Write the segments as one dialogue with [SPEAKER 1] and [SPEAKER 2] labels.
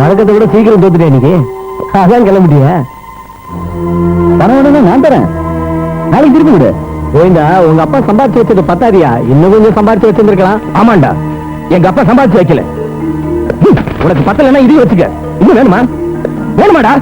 [SPEAKER 1] பழக்கத்தை விட சீக்கிரம் தோத்துட்டேன் இன்னைக்கு. அதான் கிளம்பிட்டியா? பரவாயில்ல, நான் தரேன். நாளைக்கு திருப்பி விடு. கோவிந்தா, உங்க அப்பா சம்பாதிச்சு வச்சது பத்தாதியா? இன்னும் கொஞ்சம் சம்பாதிச்சு வச்சிருந்திருக்கலாம். ஆமாண்டா, எங்க அப்பா சம்பாதிச்சு வைக்கல. உனக்கு பத்தலன்னா இதையும் வச்சுக்க. இன்னும் வேணுமா? வேணுமாடா?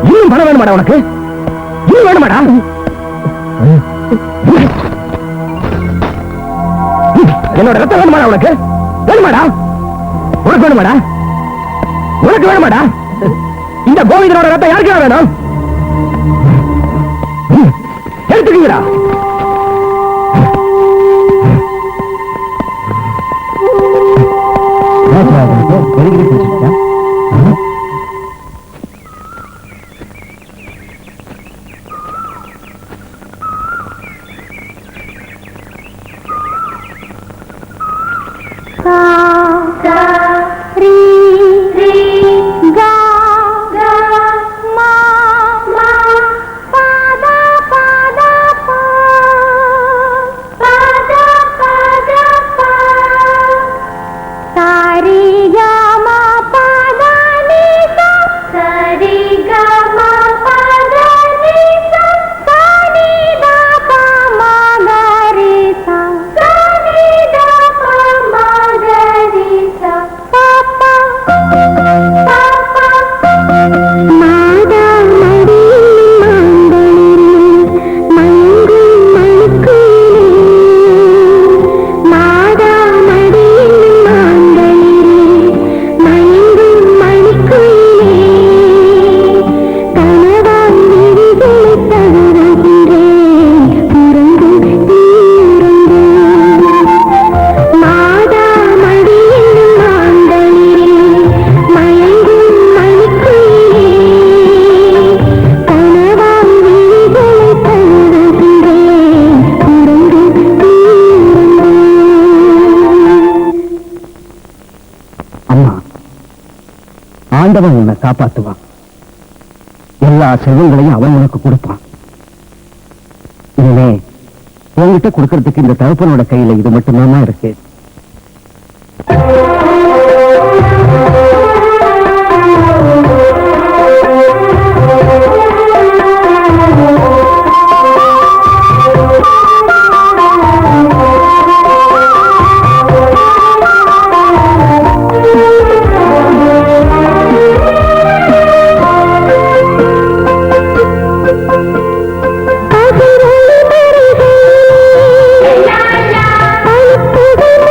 [SPEAKER 1] இன்னும் பணம் வேணுமாடா உனக்கு? இன்னும் வேணுமாடா? என்னோட ரத்தம் வேணுமாடா உனக்கு? வேணுமாடா? உனக்கு வேணுமாடா? உனக்கு வேணுமாடா? இந்த கோவிந்தனோட ரத்தம் யாருக்கு வேணும்? எடுத்துக்கீங்களா? ஆண்டவன் உன்னை காப்பாற்றுவான். எல்லா செல்வங்களையும் அவன் உனக்கு கொடுப்பான். இனிமே உங்ககிட்ட கொடுக்கறதுக்கு இந்த தகப்பனோட கையில இது மட்டும்தான் இருக்கு.
[SPEAKER 2] La la la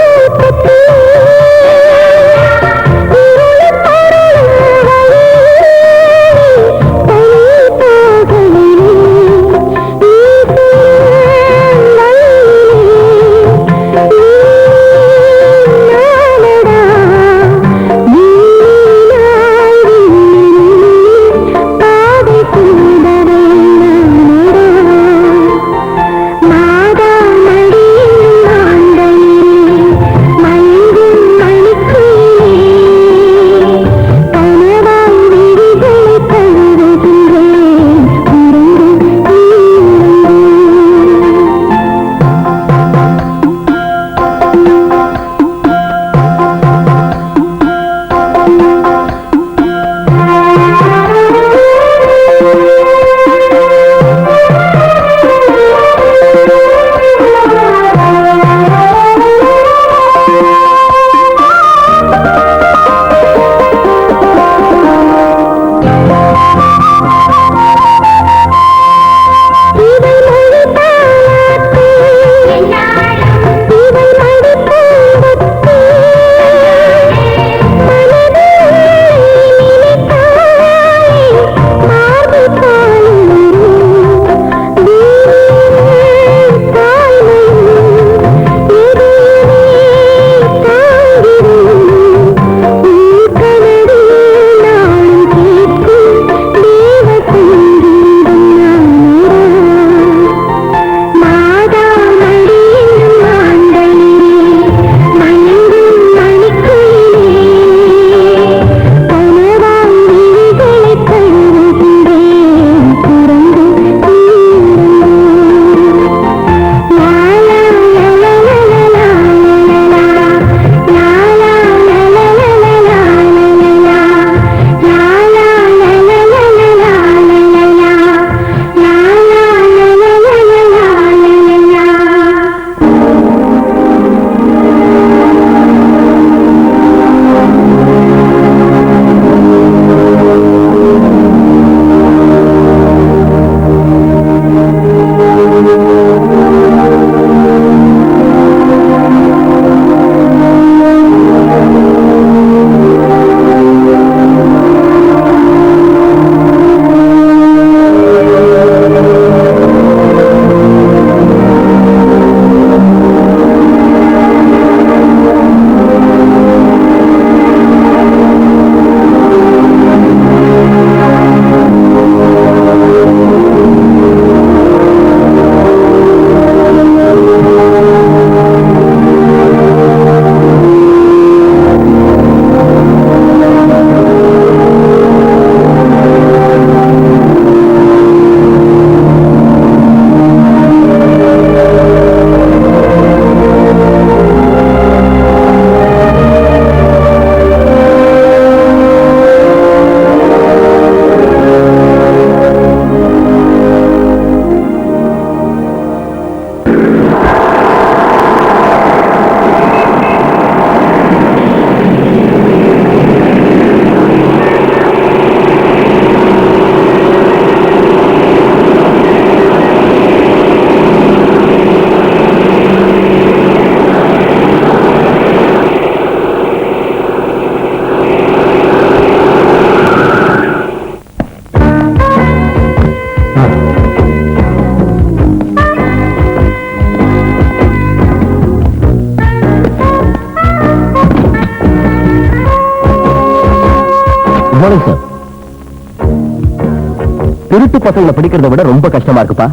[SPEAKER 1] திருட்டு பசங்களை பிடிக்கிறத விட ரொம்ப கஷ்டமா இருக்குப்பா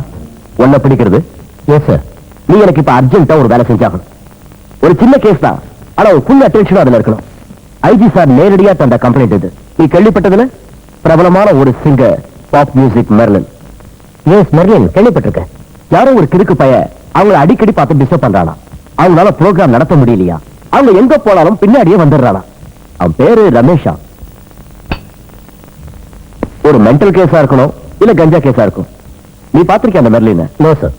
[SPEAKER 1] உன்னை பிடிக்கிறது. Yes sir. நீ எனக்கு இப்ப அர்ஜென்ட்டா ஒரு வேலை செஞ்சாகணும். ஒரு சின்ன கேஸ் தான், ஆனா ஒரு ஃபுல் அட்டென்ஷனும் அதுல இருக்கணும். ஐஜி சார் நேரடியா தந்த கம்ப்ளைண்ட் இது. நீ கேள்விப்பட்டதுல பிரபலமான ஒரு singer pop music Merlin. Yes Merlin, கேள்விப்பட்டிருக்க. யாரோ ஒரு கிறுக்கு பைய அவங்களை அடிக்கடி பார்த்து டிஸ்டர்ப் பண்றானா. அவங்களால ப்ரோக்ராம் நடத்த முடியலையா. அவங்க எங்க போனாலும் பின்னாடியே வந்துடுறானா. அவன் பேரு ரமேஷா. ஒரு மென்டல் கேஸா இருக்கணும், இல்ல கஞ்சா கேஸா இருக்கும். நீ பாத்திருக்கிய அந்த Merlin? No sir.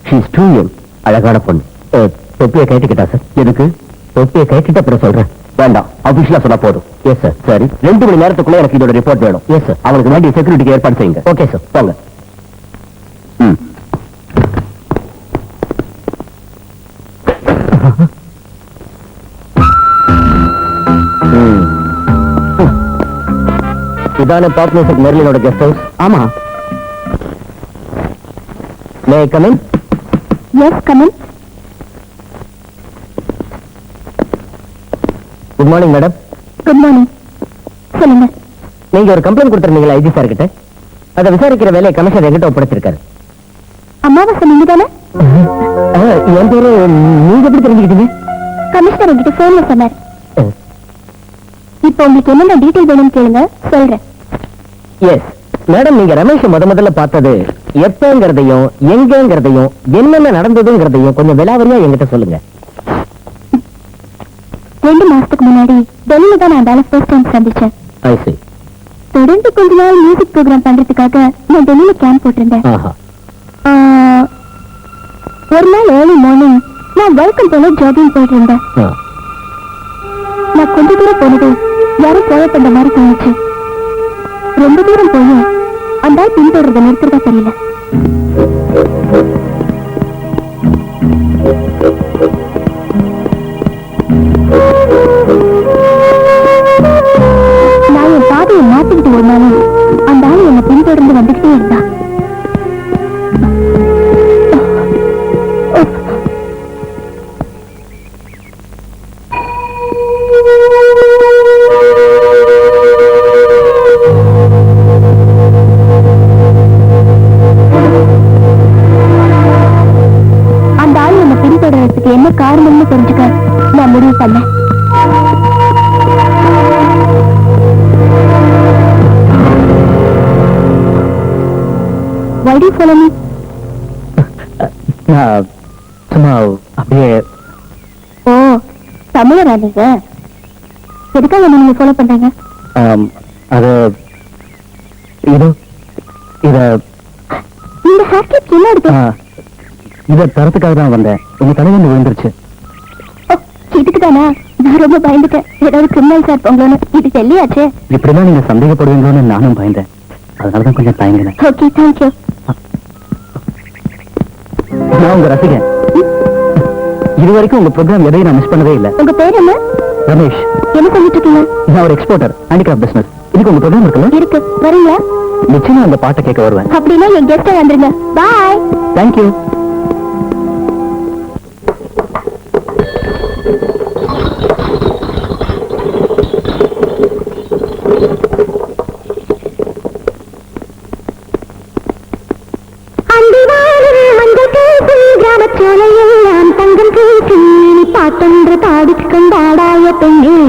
[SPEAKER 1] She is too young. அழகான பொண்ணு. தொப்பியை கைட்டிக்கிட்டா சார்? எதுக்கு? தொப்பியை கைட்டிட்ட அப்புறம் சொல்றேன். வேண்டாம், அபிஷியலா சொன்னா போதும். Yes sir. சரி, 2 மணி நேரத்துக்குள்ள எனக்கு இதோட ரிப்போர்ட் வேணும். எஸ் சார். அவனுக்கு வேண்டிய செக்யூரிட்டிக்கு ஏற்பாடு செய்யுங்க. Okay sir. போங்க. இதான பாப் மியூசிக் மெர்லினோட கெஸ்ட் ஹவுஸ்? ஆமா. May I come in?
[SPEAKER 2] Yes, come in.
[SPEAKER 1] Good morning madam.
[SPEAKER 2] Good morning. சொல்லுங்க.
[SPEAKER 1] நீங்க ஒரு கம்ப்ளைண்ட் கொடுத்திருந்தீங்களா ஐஜி சார் கிட்ட? அதை விசாரிக்கிற வேலையை கமிஷனர் எங்கிட்ட ஒப்படைச்சிருக்காரு.
[SPEAKER 2] அம்மாவாசை நீங்க தானே?
[SPEAKER 1] என் பேரு நீங்க எப்படி தெரிஞ்சுக்கிட்டீங்க?
[SPEAKER 2] கமிஷனர் என்கிட்ட போன்ல சொன்னார். இப்போ உங்களுக்கு என்னென்ன டீடைல் வேணும்னு கேளுங்க, சொல்றேன்.
[SPEAKER 1] எஸ் மேடம், நீங்க ரமேஷ் முதல்ல பார்த்தது எப்பங்கிறதையும் எங்கங்கிறதையும் என்னென்ன நடந்ததுங்கிறதையும் கொஞ்சம் விலாவரியா என்கிட்ட சொல்லுங்க.
[SPEAKER 2] 2 மாசத்துக்கு முன்னாடி டெல்லியில தான் நான் வேலை ஃபர்ஸ்ட் டைம் சந்திச்சேன்.
[SPEAKER 1] ஐ சீ.
[SPEAKER 2] தொடர்ந்து கொஞ்ச நாள் மியூசிக் ப்ரோக்ராம் பண்றதுக்காக நான் டெல்லியில கேம்ப் போட்டிருந்தேன். ஒரு நாள் ஏர்லி மார்னிங் நான் வெல்கம் போல ஜாகிங் போயிட்டு இருந்தேன். நான் கொஞ்ச தூரம் போனது யாரும் போய பண்ற மாதிரி தோணுச்சு. ரொம்ப தூரம் போய் அந்த பின்தொடர்றத நிறுத்துறதா தெரியல. நான் என் பாதையை மாத்திக்கிட்டு ஓடினாலும் அந்த ஆள் என்னை பின்தொடர்ந்து வந்துகிட்டே இருந்தா. என்ன காரணம்னு தெரிஞ்சுக்க நான் முடிவு பண்ணேன். வடி சொல்லி
[SPEAKER 1] சும்மா அப்படியே.
[SPEAKER 2] ஓ, தமிழரா நீங்க? எதுக்காக நீங்க ஃபாலோ பண்றீங்க?
[SPEAKER 1] அது இது இத
[SPEAKER 2] இந்த ஹேர்கட் என்ன இருக்கு?
[SPEAKER 1] இதை தரத்துக்காக தான் வந்தேன். உங்க தலைவன் விழுந்துருச்சு.
[SPEAKER 2] இதுக்கு தானா? நான் ரொம்ப பயந்துட்டேன். ஏதாவது கிரிமினல் சார் போங்களோன்னு. இது தெல்லியாச்சே.
[SPEAKER 1] இப்படிதான் நீங்க சந்தேகப்படுவீங்களோன்னு நானும் பயந்தேன். அதனாலதான் கொஞ்சம் தயங்கினேன்.
[SPEAKER 2] Okay, thank you.
[SPEAKER 1] நான் உங்க ரசிகன். இது வரைக்கும் உங்க ப்ரோக்ராம் எதையும் நான் மிஸ் பண்ணவே இல்லை.
[SPEAKER 2] உங்க பேர் என்ன?
[SPEAKER 1] ரமேஷ்.
[SPEAKER 2] என்ன சொல்லிட்டு இருக்கீங்க?
[SPEAKER 1] நான் ஒரு எக்ஸ்போர்ட்டர், ஹேண்டிகிராஃப்ட் பிசினஸ். இதுக்கு உங்க ப்ரோக்ராம் இருக்குல்ல?
[SPEAKER 2] இருக்கு, வரீங்களா?
[SPEAKER 1] நிச்சயமா அந்த பாட்டை கேட்க வருவேன்.
[SPEAKER 2] அப்படின்னா என் கெஸ்டா வந்துருங்க. பாய்.
[SPEAKER 1] தேங்க்யூ.
[SPEAKER 2] கிராமச்சோலையெல்லாம் தங்கம் பேசி பாட்டொன்று பாடிக் கொண்டாடாய பெண்ணே.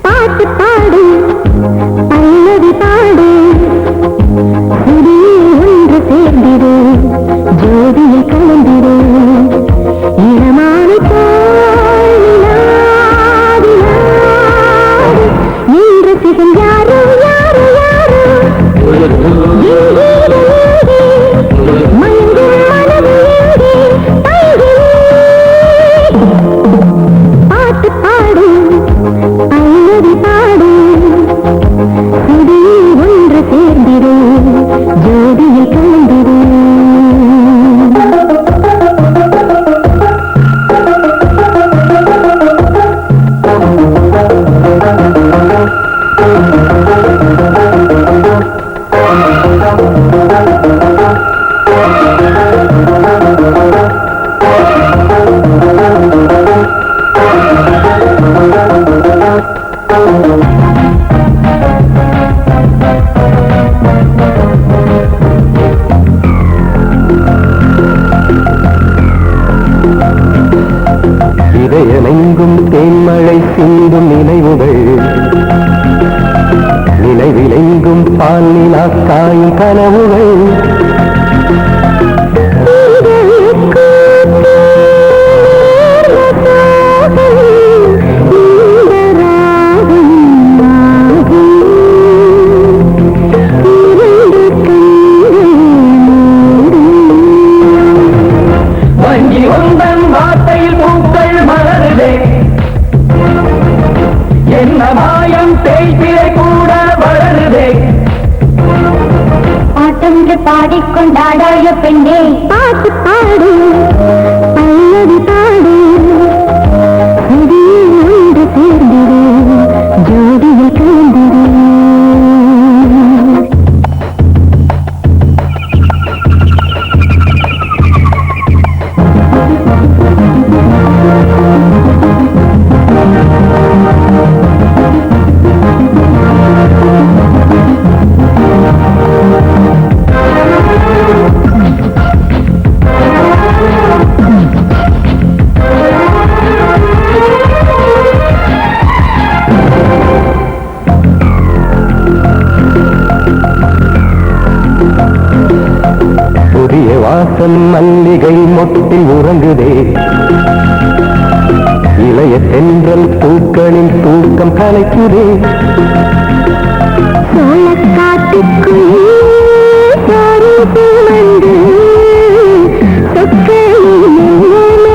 [SPEAKER 2] பாட்டு பாடு, பல்லவி பாடு, சுடியே ஒன்று சேர்ந்திடு, ஜோதியை கலந்திடு, இளமானை போல் நிலாவினாடு, நின்று சிகஞ்சாரோ யாரோ யாரோ மயங்கும் மனது
[SPEAKER 1] பாலினா காயும் கனவுகள் வங்கி உந்தன் வார்த்தையில் பூக்கள் மலருதே என்ன மாயம் தேய்பிரை கூட வளருதே
[SPEAKER 2] பாட்டொன்று பாடிக்கொண்டாடாய பெண்ணே பாட்டு பாடு பல்லவி பாடு ஒன்று சேர்ந்திரு ஜோடியில் கலந்திரு
[SPEAKER 1] புதிய வாசல் மல்லிகை மொட்டில் உறங்குதே இளைய தென்றல் பூக்களின் தூக்கம் கலைக்குதே
[SPEAKER 2] சோழக்காட்டுக்குள் வந்து சொற்களில்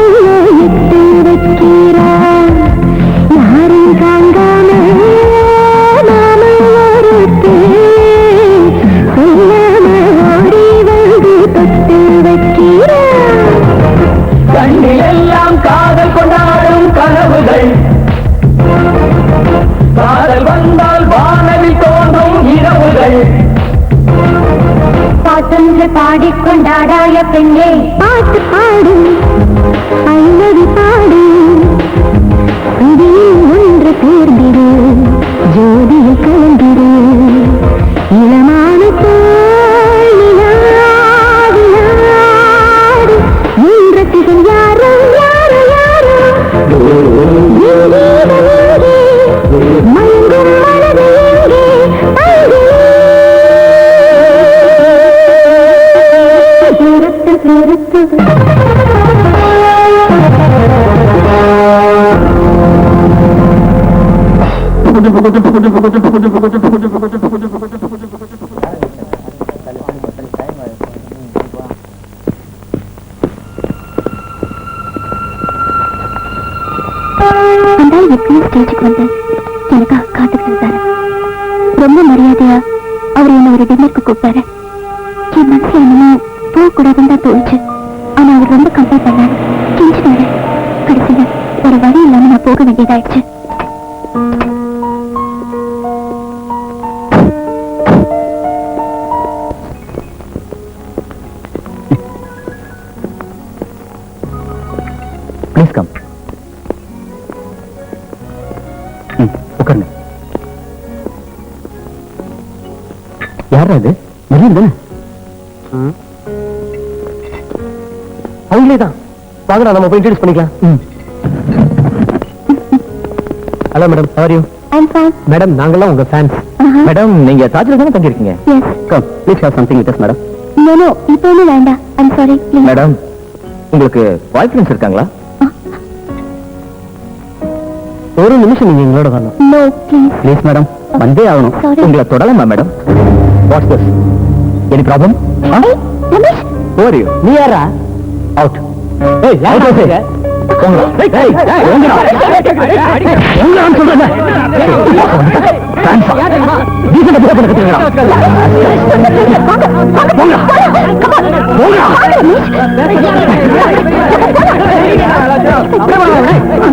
[SPEAKER 2] இட்டு வைக்கிறார் யாரும் காங்காம நாம ஒருத்தே சொல்லாம ஓடி வந்து தொட்டு வைக்கிறார்
[SPEAKER 1] கண்ணில் எல்லாம் காதல் கொண்டாடும் கனவுகள் காதல் வந்தால் வானவில் தோன்றும் இரவுகள்
[SPEAKER 2] பாட்டொன்று பாடிக்கொண்டாடாய பெண்ணே பாட்டு பாடு பல்லவி பாடு இதில் ஒன்று சேர்ந்திரு ஜோதியில் கலந்திரு இளமான இன்றத்திகள் யாரோ யாரோ யாரோ மயங்கும் மனது எங்கே நிறுத்து நிறுத்து அந்த எப்பயும் ஸ்டேஜுக்கு வந்து எனக்காக காத்துக்கிட்டு இருந்தாரு. ரொம்ப மரியாதையா அவர் என்ன ஒரு டின்னருக்கு கூப்பிட்டாரு. என் மனசுல என்னமோ போகக்கூடாதுன்னு தான் தோணுச்சு. ஆனா அவர் ரொம்ப கம்பல் பண்ணாரு, கெஞ்சினாரு. கடைசியில ஒரு வழி இல்லாம நான் போக வேண்டியதாயிடுச்சு.
[SPEAKER 1] Please come. உட்காருங்க. யாரா இது? மரியம் தானே? அவங்களே தான். வாங்கடா, நம்ம போய் இன்ட்ரோடியூஸ் பண்ணிக்கலாம். Hello madam, how are you?
[SPEAKER 2] I'm fine.
[SPEAKER 1] Madam, நாங்கெல்லாம் உங்க ஃபேன்ஸ். மேடம், நீங்க தாஜ்ல தானே தங்கி இருக்கீங்க?
[SPEAKER 2] Yes.
[SPEAKER 1] Come, please have something with us madam.
[SPEAKER 2] No, no, இப்போ ஒன்றும் வேண்டாம். I'm sorry, please.
[SPEAKER 1] மேடம், உங்களுக்கு பாய் ஃப்ரெண்ட்ஸ் இருக்காங்களா? ஒரு நிமிஷம் நீங்க எங்களோட வரணும்.
[SPEAKER 2] No, please.
[SPEAKER 1] ப்ளீஸ் மேடம், வந்தே ஆகணும்.
[SPEAKER 2] Sorry.
[SPEAKER 1] உங்களை தொடலாமா மேடம்? What's this? Any problem?
[SPEAKER 2] Hey, Ramesh.
[SPEAKER 1] Over you. நீ யாரா? அவுட். ஏய், யார் பேசுறீங்க? போங்க. ஏய், ஏய், போங்கடா. போங்கடான்னு சொல்றேன். டான்ஸ். டீசன்ட்டா பிஹேவ் பண்ண கத்துக்கடா. போங்கடா.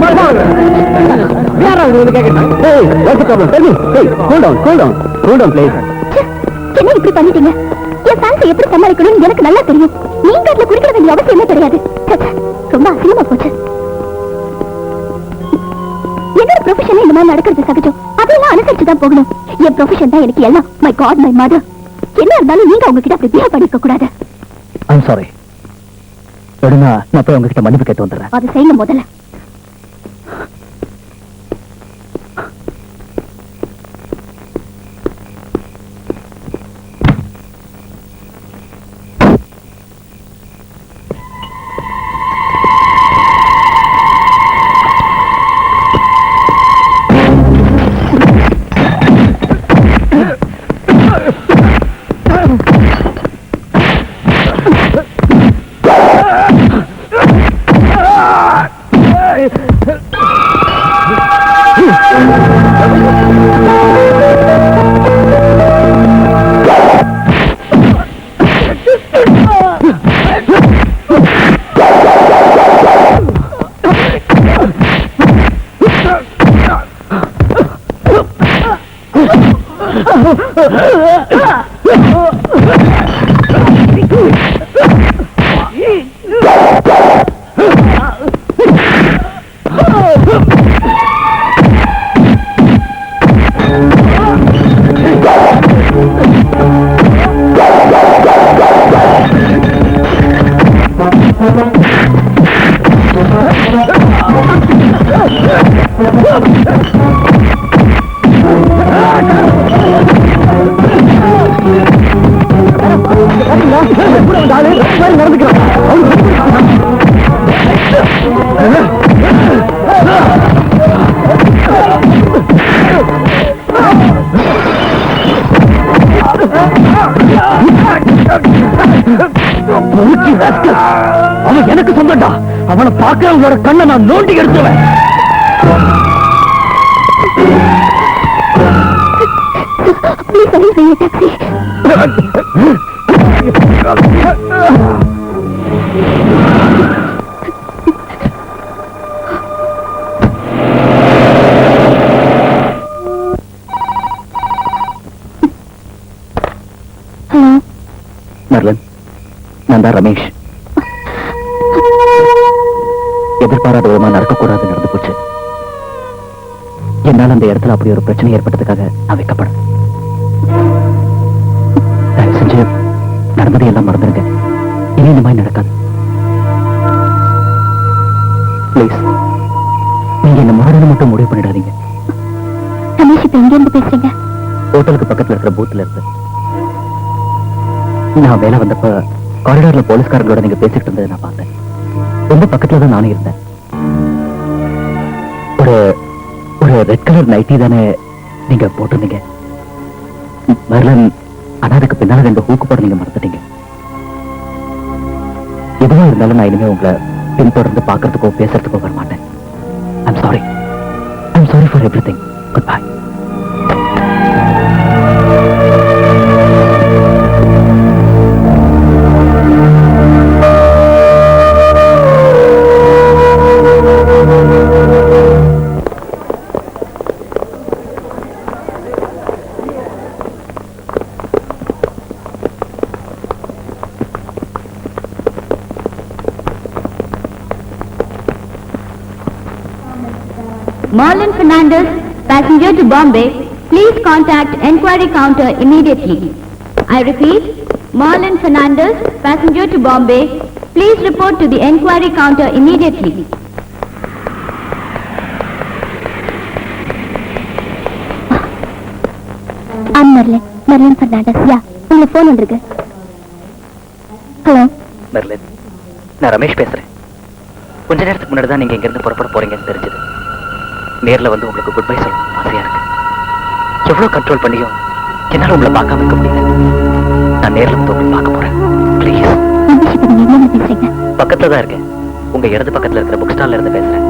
[SPEAKER 1] போங்கடா. யாரா இது கேக்குறீங்க? ஏய், what's the problem? Tell me. ஏய், cool down, cool down. Cool down please.
[SPEAKER 2] என்ன இப்படி பண்ணிட்டீங்க? என் ஃபேன்ஸை எப்படி சமாளிக்கணும்னு எனக்கு நல்லா தெரியும். நீங்க அதுல குடிக்க வேண்டிய அவசியமே கிடையாது. ரொம்ப அசிங்கமா போச்சு. என்னோட ப்ரொஃபஷன்ல இந்த மாதிரி நடக்கிறது சகஜம். அதெல்லாம் அனுசரிச்சு தான் போகணும். என் ப்ரொஃபஷன் தான் எனக்கு எல்லாம். My God, my mother. என்ன இருந்தாலும் நீங்க உங்ககிட்ட அப்படி பிஹேவ் பண்ணிருக்க கூடாது.
[SPEAKER 1] I'm sorry. எடுனா, நான் போய் உங்ககிட்ட மன்னிப்பு கேட்டு வந்துடுறேன்.
[SPEAKER 2] அதை செய்யுங்க முதல்ல.
[SPEAKER 1] அவன் எனக்கு சொந்தண்டா. அவனை பார்க்கிறவங்களோட கண்ணை நான் நோண்டி எடுத்துவேன். மர்லன், நான் தான் ரமேஷ். எதிர்பாராத விதமா நடக்கக்கூடாது நடந்து போச்சு. என்னால் அந்த இடத்துல அப்படி ஒரு பிரச்சனை ஏற்பட்டதுக்காக நான் வைக்கப்படும். தயவு செஞ்சு நடந்ததை எல்லாம் மறந்துருங்க. இனி இந்த மாதிரி நடக்காது. பிளீஸ், நீங்க இந்த மாடலை மட்டும் முடிவு பண்ணிடாதீங்க.
[SPEAKER 2] ரமேஷ், இப்ப எங்க இருந்து பேசுறீங்க?
[SPEAKER 1] ஹோட்டலுக்கு பக்கத்துல இருக்கிற பூத்துல இருந்து. நான் வேலை வந்தப்ப காரிடார்ல போலீஸ்காரங்களோட நீங்க பேசிட்டு இருந்ததை நான் பார்த்தேன். ரொம்ப பக்கத்துல தான் நானும் இருந்தேன். ஒரு ஒரு ரெட் கலர் நைட்டி தானே நீங்க போட்டிருந்தீங்க. மர்லன், ஆனா அதுக்கு பின்னால 2 ஹூக்கு போட நீங்க மறந்துட்டீங்க. எதுவா இருந்தாலும் நான் இனிமே உங்களை பின்தொடர்ந்து பார்க்கறதுக்கோ பேசுறதுக்கோ வர மாட்டேன். I'm sorry for everything. Good bye.
[SPEAKER 2] Marlon Fernandez, passenger to Bombay, please contact enquiry counter immediately. I repeat, Marlon Fernandez, passenger to Bombay, please report to the enquiry counter immediately. I'm Marlon Fernandez. Yeah, உங்க phone வந்திருக்கு. Hello.
[SPEAKER 1] Marlon, நான் ரமேஷ் பேசுறேன். கொஞ்ச நேரத்துக்கு முன்னாடி தான் நீங்க இங்க இருந்து புறப்பட போறீங்கன்னு தெரிஞ்சது. நேர்ல வந்து உங்களுக்கு குட் பை சொல்ல ஆசையா இருக்கு. எவ்வளவு கண்ட்ரோல் பண்ணியும் என்னால உங்களை பார்க்காம இருக்க முடியல. நான் நேர்ல வந்து உங்களை பார்க்க போறேன். ப்ளீஸ். பக்கத்துல தான் இருக்கேன். உங்க இடது பக்கத்துல இருக்கிற புக் ஸ்டால்ல இருந்து பேசுறேன்.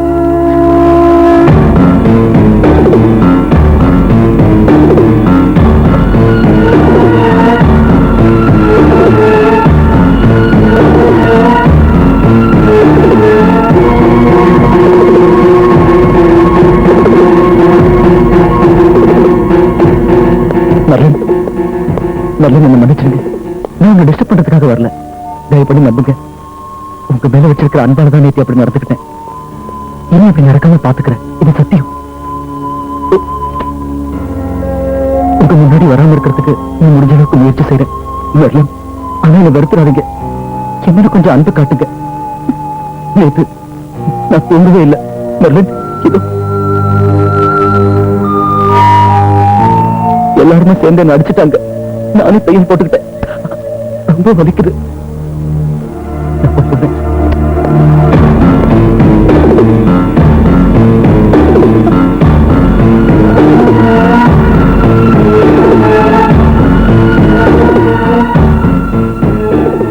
[SPEAKER 1] மர்லன், என்ன மன்னிச்சிருங்க. நான் உங்களை டிஸ்டர்ப் பண்றதுக்காக வரல. தயவு பண்ணி நம்புங்க. உங்க மேல வச்சிருக்கிற அன்பால தான் நேத்தி அப்படி நடந்துக்கிட்டேன். இனி அப்படி நடக்காம பாத்துக்கிறேன். இது சத்தியம். உங்க முன்னாடி வராம இருக்கிறதுக்கு நீ முடிஞ்ச அளவுக்கு முயற்சி செய்யறேன். மர்லன், ஆனா என்ன வருத்துறாதீங்க. என்ன கொஞ்சம் அன்பு காட்டுங்க. நேத்து நான் தூங்கவே இல்லை. மர்லன், இதோ எல்லாருமே சேர்ந்து என்ன அடிச்சுட்டாங்க. நானே தையல் போட்டுக்கிட்டேன். ரொம்ப வலிக்குது.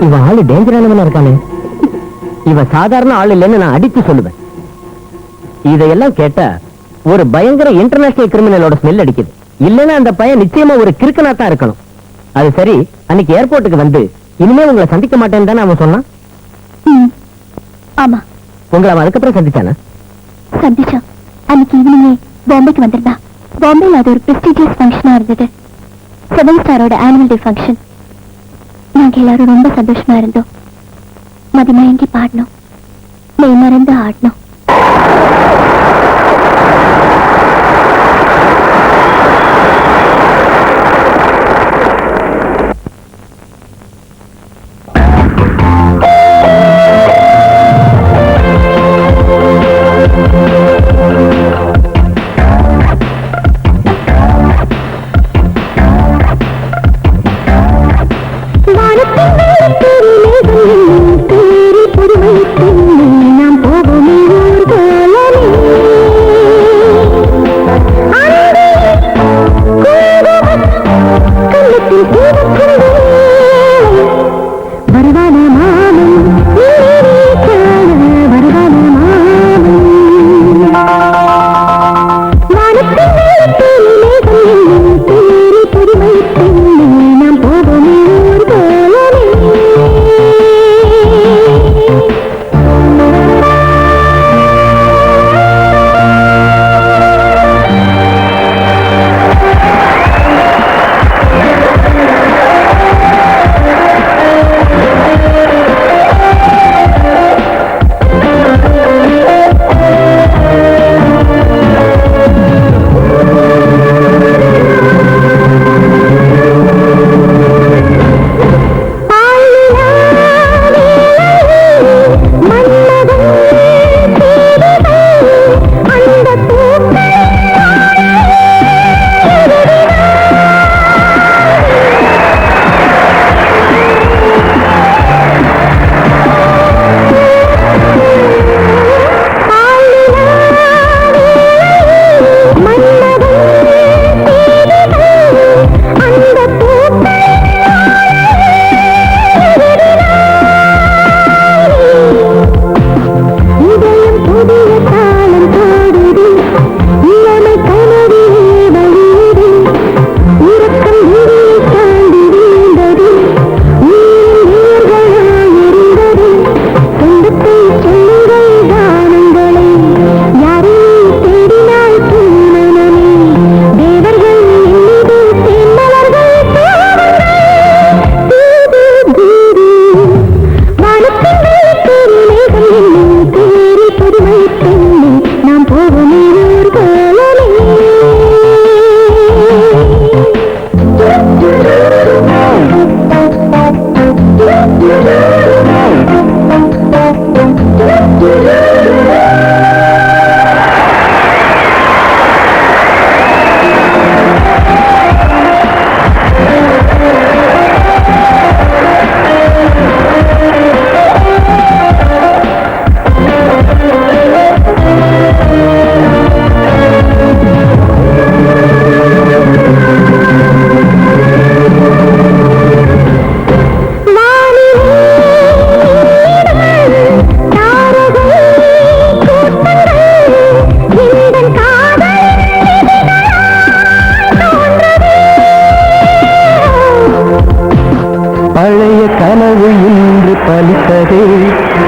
[SPEAKER 1] இவ ஆளு டேஞ்சரானவனா இருக்கானே. இவ சாதாரண ஆள் இல்லைன்னு நான் அடிச்சு சொல்லுவேன். இதையெல்லாம் கேட்டா ஒரு பயங்கர இன்டர்நேஷனல் கிரிமினலோட ஸ்மெல் அடிக்குது. இல்லன்னா அந்த பையன் நிச்சயமா ஒரு கிறுக்கனா தான் இருக்கணும். அது சரி, அன்னைக்கு ஏர்போர்ட்டுக்கு வந்து இனிமே உங்களை சந்திக்க மாட்டேன்னு தானே அவன் சொன்னான்.
[SPEAKER 2] ஆமா.
[SPEAKER 1] உங்களை அவன் அதுக்கப்புறம் சந்திச்சானா?
[SPEAKER 2] சந்திச்சான். அன்னைக்கு ஈவினிங்கே பாம்பேக்கு வந்திருந்தா. பாம்பேல அது ஒரு பிரஸ்டீஜியஸ் ஃபங்க்ஷனா இருந்தது. 7 ஸ்டாரோட ஆனுவல் டே ஃபங்க்ஷன். நாங்க எல்லாரும் ரொம்ப சந்தோஷமா இருந்தோம். மதிமயங்கி பாடணும், மெய் மறந்து ஆடணும்.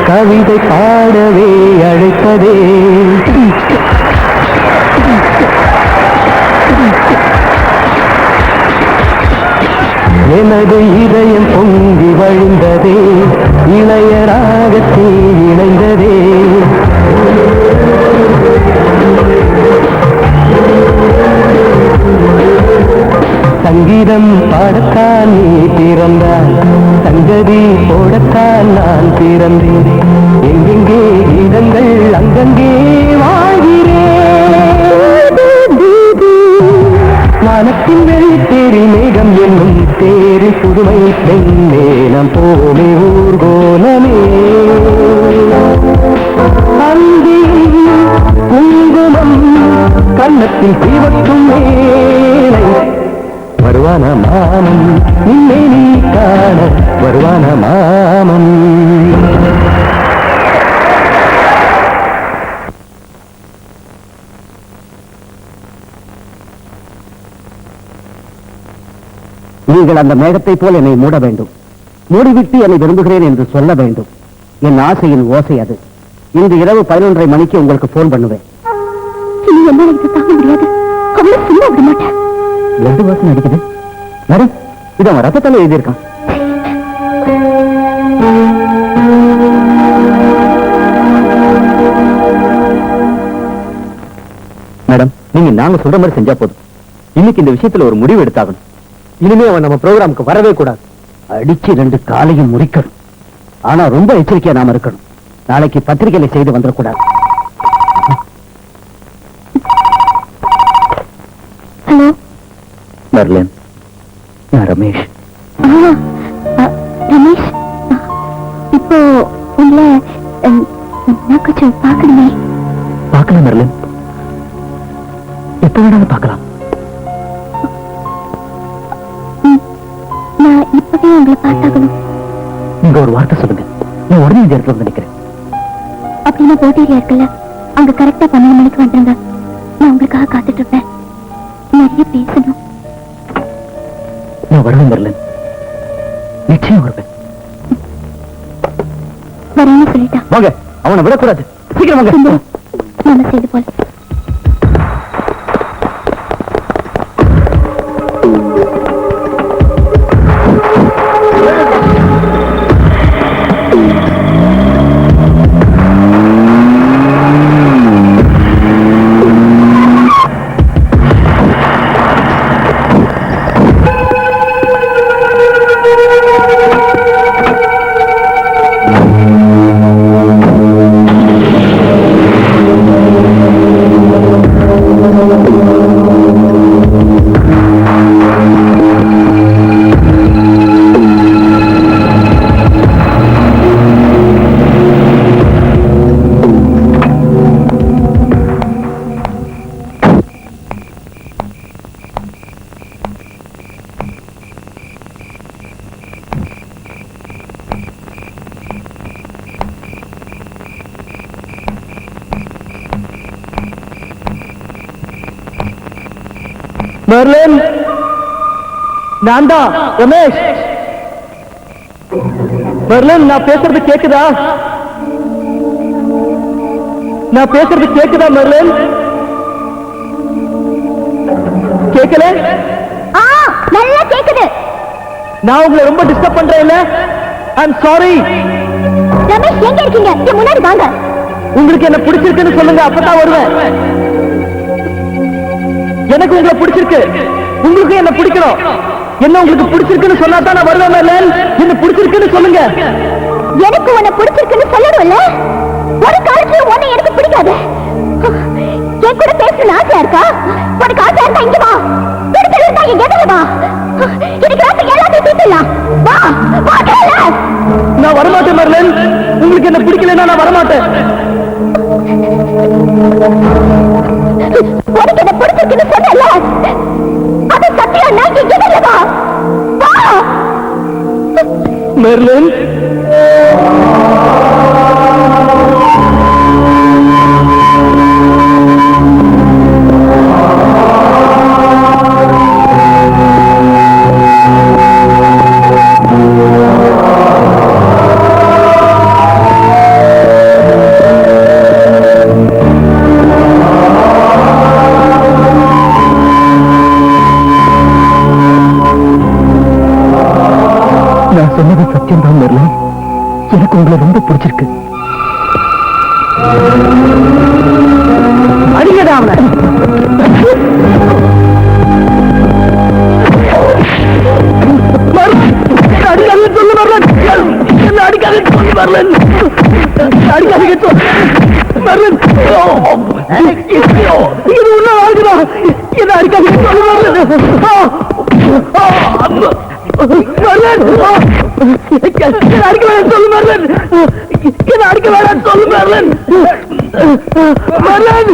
[SPEAKER 1] கவிதை பாடவே அழைப்பதே எனது இதயம் பொங்கி வழிந்ததே இளையராகத்தில் இணைந்ததே சங்கீதம் பாடத்தான் நீ பிறந்தாய் சங்கதி போடத்தான் நான் பிறந்தேன் எங்கெங்கே கீதங்கள் அங்கங்கே வாழ்கிறேன் வானத்தின் வெளித்தேரி மேகம் என்னும் தேரி புதுமை பெண்ணே நாம் போமே ஊர்கோலமே அந்தியில் குங்குமம் கன்னத்தில் தீவற்றும் மேலை வருவான மாமன் நின்னை நீ காண வருவான மாமன் நீங்கள் அந்த மேகத்தை போல் என்னை மூட வேண்டும் மூடிவிட்டு என்னை விரும்புகிறேன் என்று சொல்ல வேண்டும் என் ஆசையின் ஓசை அது இன்று இரவு 11:30 மணிக்கு உங்களுக்கு போன் பண்ணுவேன்
[SPEAKER 2] தாங்க முடியாது அவளை சும்மா விட மாட்டேன்
[SPEAKER 1] எந்த வாசனை அடிக்குது மேடம் இது அவன் ரத்தத்தால எழுதியிருக்கான். மேடம் நீங்க நாங்க சொல்ற மாதிரி செஞ்சா போதும். இன்னைக்கு இந்த விஷயத்துல ஒரு முடிவு எடுத்தாகணும். இனிமே அவன் நம்ம ப்ரோக்ராமுக்கு வரவே கூடாது. அடிச்சு 2 காலையும் முறிக்கணும். ஆனா ரொம்ப எச்சரிக்கையா நாம இருக்கணும். நாளைக்கு பத்திரிகையில செய்து வந்துடக்கூடாது.
[SPEAKER 2] ஹலோ
[SPEAKER 1] மெர்லின், நான் ரமேஷ்.
[SPEAKER 2] ரமேஷ், இப்போ உங்களை நான் கொஞ்சம் பார்க்கணுமே.
[SPEAKER 1] பார்க்கலாம் மெர்லின், எப்ப வேணாலும் பார்க்கலாம்.
[SPEAKER 2] நான் இப்பவே உங்களை பார்த்தாகணும்.
[SPEAKER 1] நீங்க ஒரு வார்த்தை சொல்லுங்க, நான் உடனே இந்த இடத்துல வந்து நிக்கிறேன்.
[SPEAKER 2] அப்படின்னா போட்டேரியா இருக்குல்ல, அங்க கரெக்டா 12 மணிக்கு வந்துருங்க. நான் உங்களுக்காக காத்துட்டு இருப்பேன். நிறைய பேசணும்.
[SPEAKER 1] நான் வருவேன் மெர்லின், நிச்சயம் வருவேன்.
[SPEAKER 2] வரேன்னு சொல்லிட்டான்.
[SPEAKER 1] வாங்க, அவனை விடக்கூடாது. சீக்கிரம் வாங்க.
[SPEAKER 2] நம்ம செய்து போல.
[SPEAKER 1] மெர்லின், நான் தான் ரமேஷ். மெர்லின், நான் பேசுறது கேக்குதா? நான் பேசுறது கேக்குதா மெர்லின்? கேட்கல?
[SPEAKER 2] நல்லா கேக்குது.
[SPEAKER 1] நான் உங்களை ரொம்ப டிஸ்டர்ப் பண்றேன் இல்ல? I'm sorry.
[SPEAKER 2] ரமேஷ், எங்க இருக்கீங்க? இங்க முன்னாடி வாங்க.
[SPEAKER 1] உங்களுக்கு என்ன பிடிச்சிருக்குன்னு சொல்லுங்க, அப்பதான் வருவேன். எனக்கு உங்களை பிடிச்சிருக்கு, உங்களுக்கு என்ன பிடிக்கணும். என்ன உங்களுக்கு பிடிச்சிருக்குன்னு சொன்னா தான் நான் வருவேன் மெர்லின். என்ன பிடிச்சிருக்குன்னு சொல்லுங்க.
[SPEAKER 2] எனக்கு உன்னை பிடிச்சிருக்குன்னு சொல்லணும்ல. ஒரு காலத்துல உன்னை எனக்கு பிடிக்காது. என் கூட பேசணும்னு ஆசையா இருக்கா? உனக்கு ஆசையா இருக்கா இங்க வா. பிடிச்சது இருந்தா இங்க எதிர வா. இன்னைக்கு ராத்திரி எல்லாத்தையும் தீர்த்துடலாம். வா வா.
[SPEAKER 1] நான் வரமாட்டேன் மெர்லின். உங்களுக்கு என்ன பிடிக்கலன்னா நான் வரமாட்டேன்.
[SPEAKER 2] உனக்கு என்ன பிடிச்சிருக்குன்னு சொன்னல, அது சத்தியம். நான் இங்க எதிர வா. வா
[SPEAKER 1] மெர்லின். நான் சொன்னது சத்தியம் தான் மெர்லின். எனக்கு உங்களை ரொம்ப பிடிச்சிருக்கு. அடிக்கடா அவனை. அடிக்காதே சொல்லு மெர்லின். என்ன அடிக்காதே சொல்லு மெர்லின். அடிக்காதே சொல்லு மெர்லின். இது உன்ன ஆகுதா? என்ன அடிக்காதே சொல்லு மெர்லின். அடிக்க வேணாம் சொல்லு மெர்லின். என்ன அடிக்க வேணாம் சொல்லு மெர்லின். மெர்லின்,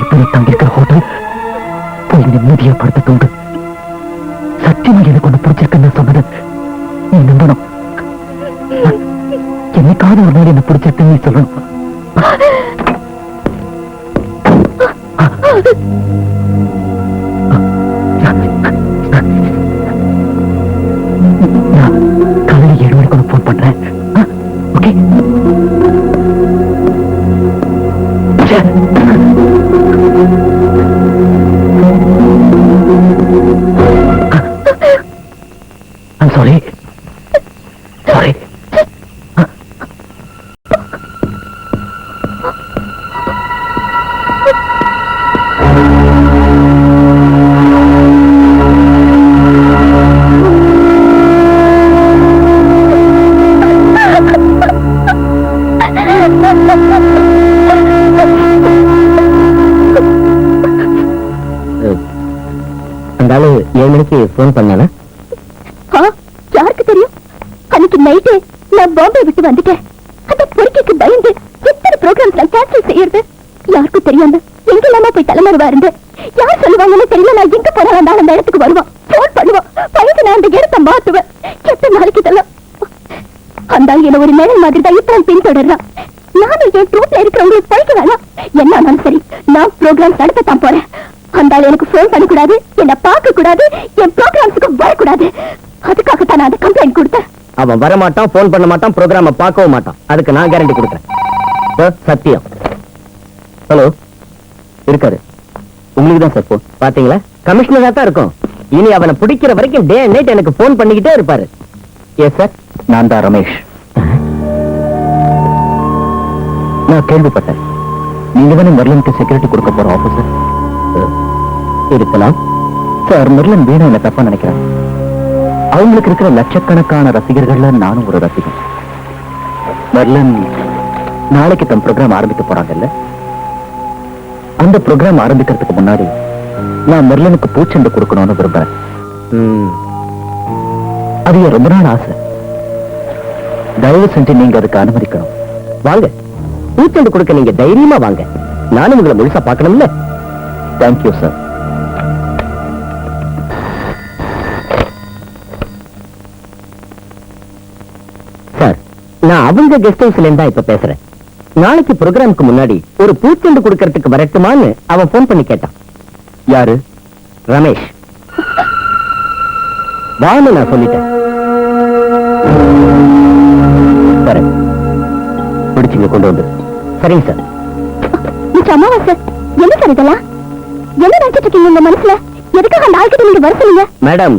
[SPEAKER 1] இப்படி தங்கியிருக்கிற ஹோட்டல் போய் நிம்மதியா படுத்த தூண்டு. சத்தியமா எனக்கு ஒண்ணு பிடிச்சிருக்குன்னு சொன்னது நீ நம்பணும். என்னைக்காவது ஒரு நாள் என்ன பிடிச்சிருக்குன்னு நீ சொல்லணும். நான் காலையில் 7 மணிக்கு ஒன்று போன் பண்றேன். ஓகே? I'm sorry. Sorry. அந்த ஆளு 7 மணிக்கு போன் பண்ணானா?
[SPEAKER 2] யாருக்கு தெரியும்? அன்னைக்கு நைட்டு நான் பாம்பே விட்டு வந்துட்டேன். அந்த பொறுக்கைக்கு பயந்து எத்தனை ப்ரோக்ராம்ஸ் நான் கேன்சல் செய்யறது யாருக்கும் தெரியாம எங்கெல்லாமா போய் தலைமறைவா இருந்து யார் சொல்லுவாங்கன்னு தெரியல. நான் எங்க போனாலும் அந்த இடத்துக்கு வருவான், போன் பண்ணுவான். பயந்து நான் அந்த இடத்தை மாத்துவேன். எத்தனை நாளைக்கு இதெல்லாம் அந்த ஆள் என்ன ஒரு நிழல் மாதிரி தான் இப்ப பின்தொடர்றான். நானும் என் ட்ரூப்ல இருக்கிறவங்களுக்கு பழிக்க வேணாம். என்ன ஆனாலும் சரி, நான் ப்ரோக்ராம்ஸ் நடத்தத்தான் போறேன். அந்த ஆள் எனக்கு போன் பண்ணக்கூடாது, என்ன பார்க்க கூடாது, என் ப்ரோக்ராம்ஸுக்கு வரக்கூடாது. அதுக்காகத்தான் நான் அந்த கம்ப்ளைண்ட் கொடுத்தேன்.
[SPEAKER 1] அவன் வரமாட்டான், போன் பண்ண மாட்டான், ப்ரோக்ராம பார்க்கவும் மாட்டான். அதுக்கு நான் கேரண்டி கொடுக்குறேன். சத்தியம். ஹலோ, இருக்காரு. உங்களுக்கு தான் சார் போன். பாத்தீங்களா, கமிஷனரா தான் இருக்கும். இனி அவனை பிடிக்கிற வரைக்கும் டே அண்ட் நைட் எனக்கு போன் பண்ணிக்கிட்டே இருப்பாரு. எஸ் சார், நான் தான் ரமேஷ். நான் கேள்விப்பட்டேன், நீங்க தானே மெர்லினுக்கு செக்யூரிட்டி கொடுக்க போற ஆபீசர். இருக்கலாம் சார். மெர்லின் வீணா என்ன தப்பா நினைக்கிறேன். அவங்களுக்கு இருக்கிற லட்சக்கணக்கான ரசிகர்கள்ல நானும் ஒரு ரசிகன். மெர்லின் நாளைக்கு தன் ப்ரோக்ராம் ஆரம்பிக்க போறாங்கல்ல, அந்த ப்ரோக்ராம் ஆரம்பிக்கிறதுக்கு முன்னாடி நான் மெர்லினுக்கு பூச்செண்டு கொடுக்கணும்னு விரும்புறேன். அது என் ரொம்ப நாள் ஆசை. தயவு செஞ்சு நீங்க அதுக்கு அனுமதிக்கணும். வாங்க, பூச்செண்டு கொடுக்க நீங்க தைரியமா வாங்க. நானும் உங்களை முழுசா பார்க்கணும்ல. Thank you sir. சார், நான் அவங்க கெஸ்ட் ஹவுஸ்ல இருந்தா இப்ப பேசுறேன். நாளைக்கு ப்ரோக்ராமுக்கு முன்னாடி ஒரு பூச்செண்டு கொடுக்கறதுக்கு வரட்டுமான்னு அவன் போன் பண்ணி கேட்டான். யாரு? ரமேஷ். வான்னு நான் சொல்லிட்டேன். பிடிச்சிங்க கொண்டு வந்து. சரிங்க சார்.
[SPEAKER 2] அமாவாசை என்ன சார் இதெல்லாம்? என்ன நினைச்சிட்டு இருக்கீங்க உங்க மனசுல? எதுக்காக அந்த ஆள்கிட்ட நீங்க வர சொன்னீங்க?
[SPEAKER 1] மேடம்,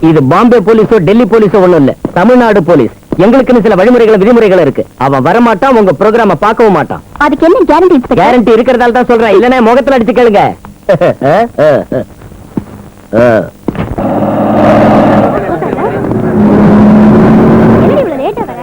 [SPEAKER 1] இது பாம்பே போலீஸோ டெல்லி போலீஸோ ஒண்ணும் இல்ல, தமிழ்நாடு போலீஸ். எங்களுக்குன்னு சில வழிமுறைகள் விதிமுறைகள் இருக்கு. அவன் வரமாட்டான், உங்க ப்ரோக்ராம பார்க்கவும் மாட்டான்.
[SPEAKER 2] அதுக்கு என்ன கேரண்டி இன்ஸ்பெக்டர்?
[SPEAKER 1] கேரண்டி இருக்கிறதால தான் சொல்றேன், இல்லன்னா முகத்துல அடிச்சு கேளுங்க.
[SPEAKER 2] இவ்வளவு லேட்டா வர?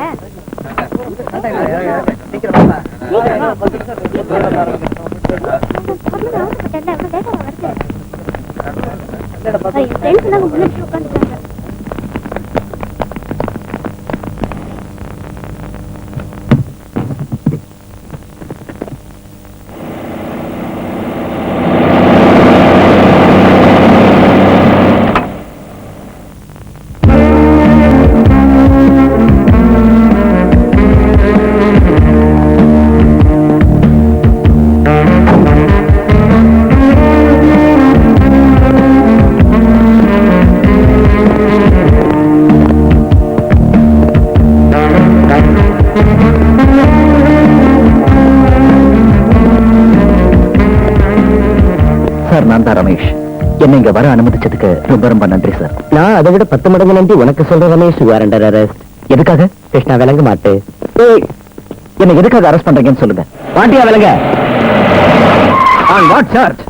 [SPEAKER 1] சார், நான் தான் ரமேஷ். என்ன இங்க வர அனுமதிச்சதுக்கு ரொம்ப ரொம்ப நன்றி சார். நான் அதை விட 10 மடங்கு நன்றி உனக்கு சொல்றேன் ரமேஷ். வாரண்டர் அரெஸ்ட். எதுக்காக? கிருஷ்ணா விளங்க மாட்டு. என்ன எதுக்காக அரெஸ்ட் பண்றீங்கன்னு சொல்லுங்க. வாண்டியா விளங்க. What charge?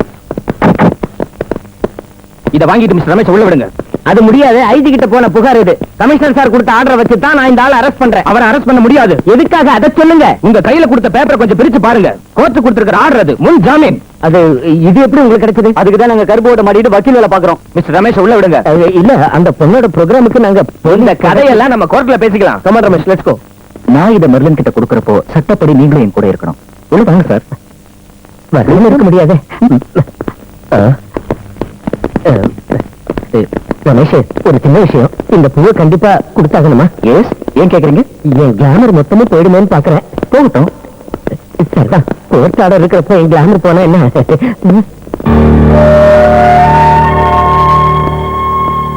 [SPEAKER 1] இத வாங்கிட்டு மிஸ்டர் ரமேஷ் உள்ள விடுங்க. அது முடியாது. ஐஜி கிட்ட போன புகார் இது. கமிஷனர் சார் கொடுத்த ஆர்டரை வச்சு தான் நான் இந்த ஆளை அரெஸ்ட் பண்றேன். அவரை அரெஸ்ட் பண்ண முடியாது. எதுக்காக? அதை சொல்லுங்க. உங்க கையில கொடுத்த பேப்பரை கொஞ்சம் பிரிச்சு பாருங்க. கோர்ட் கொடுத்திருக்கிற ஆர்டர் அது. முன் ஜாமீன். அது இது எப்படி உங்களுக்கு கிடைச்சது? அதுக்கு தான் நாங்க கருப்போட மாட்டிட்டு வக்கீல் வேலை பாக்குறோம். மிஸ்டர் ரமேஷ் உள்ள விடுங்க. இல்ல, அந்த பொண்ணோட ப்ரோகிராமுக்கு நாங்க இந்த கதையெல்லாம் நம்ம கோர்ட்ல பேசிக்கலாம். Come on Ramesh, let's go. நான் இத மெர்லின் கிட்ட கொடுக்கறப்போ சட்டப்படி நீங்களும் என் கூட இருக்கணும். உள்ள வாங்க சார். வரல இருக்க முடியாது. ரமேஷ், ஒரு சின்ன விஷயம். இந்த பூவை கண்டிப்பா கொடுத்தாகணுமா? எஸ். ஏன் கேக்குறீங்க? என் கிளாமர் மொத்தமும் போயிடுமேன்னு பாக்குறேன். போகட்டும். சரிதான். கோர்ட் ஆர்டர் இருக்கிறப்ப என் கிளாமர் போனா என்ன?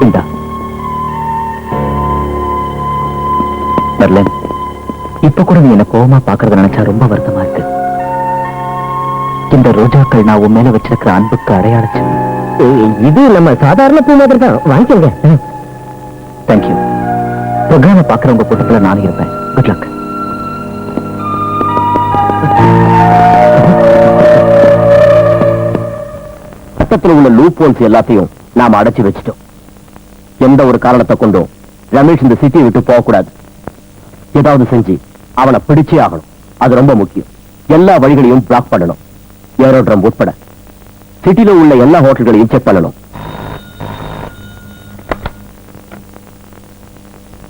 [SPEAKER 1] இந்தா மெர்லின், இப்ப கூட நீ என்ன கோவமா பாக்குறத நினைச்சா ரொம்ப வருத்தமா இருக்கு. இந்த ரோஜாக்கள் நான் உன் மேல வச்சிருக்கிற அன்புக்கு அடையாளச்சு. இது நம்ம சாதாரண பூ மாதிரி தான். வாங்கிக்கோங்க. தேங்க்யூ. ப்ரோக்ராம பாக்குறவங்க கூட்டத்துல நானும் இருப்பேன். Good luck. பக்கத்துல உள்ள லூப் ஹோல்ஸ் எல்லாத்தையும் நாம அடைச்சு வச்சிட்டோம். எந்த ஒரு காரணத்தை கொண்டும் ரமேஷ் இந்த சிட்டியை விட்டு போக கூடாது. ஏதாவது செஞ்சு அவனை பிடிச்சே ஆகணும். அது ரொம்ப முக்கியம். எல்லா வழிகளையும் பிளாக் பண்ணணும். ஏரோட்ரம் உட்பட சிட்டில உள்ள எல்லா ஹோட்டல்களையும் செக் பண்ணணும்.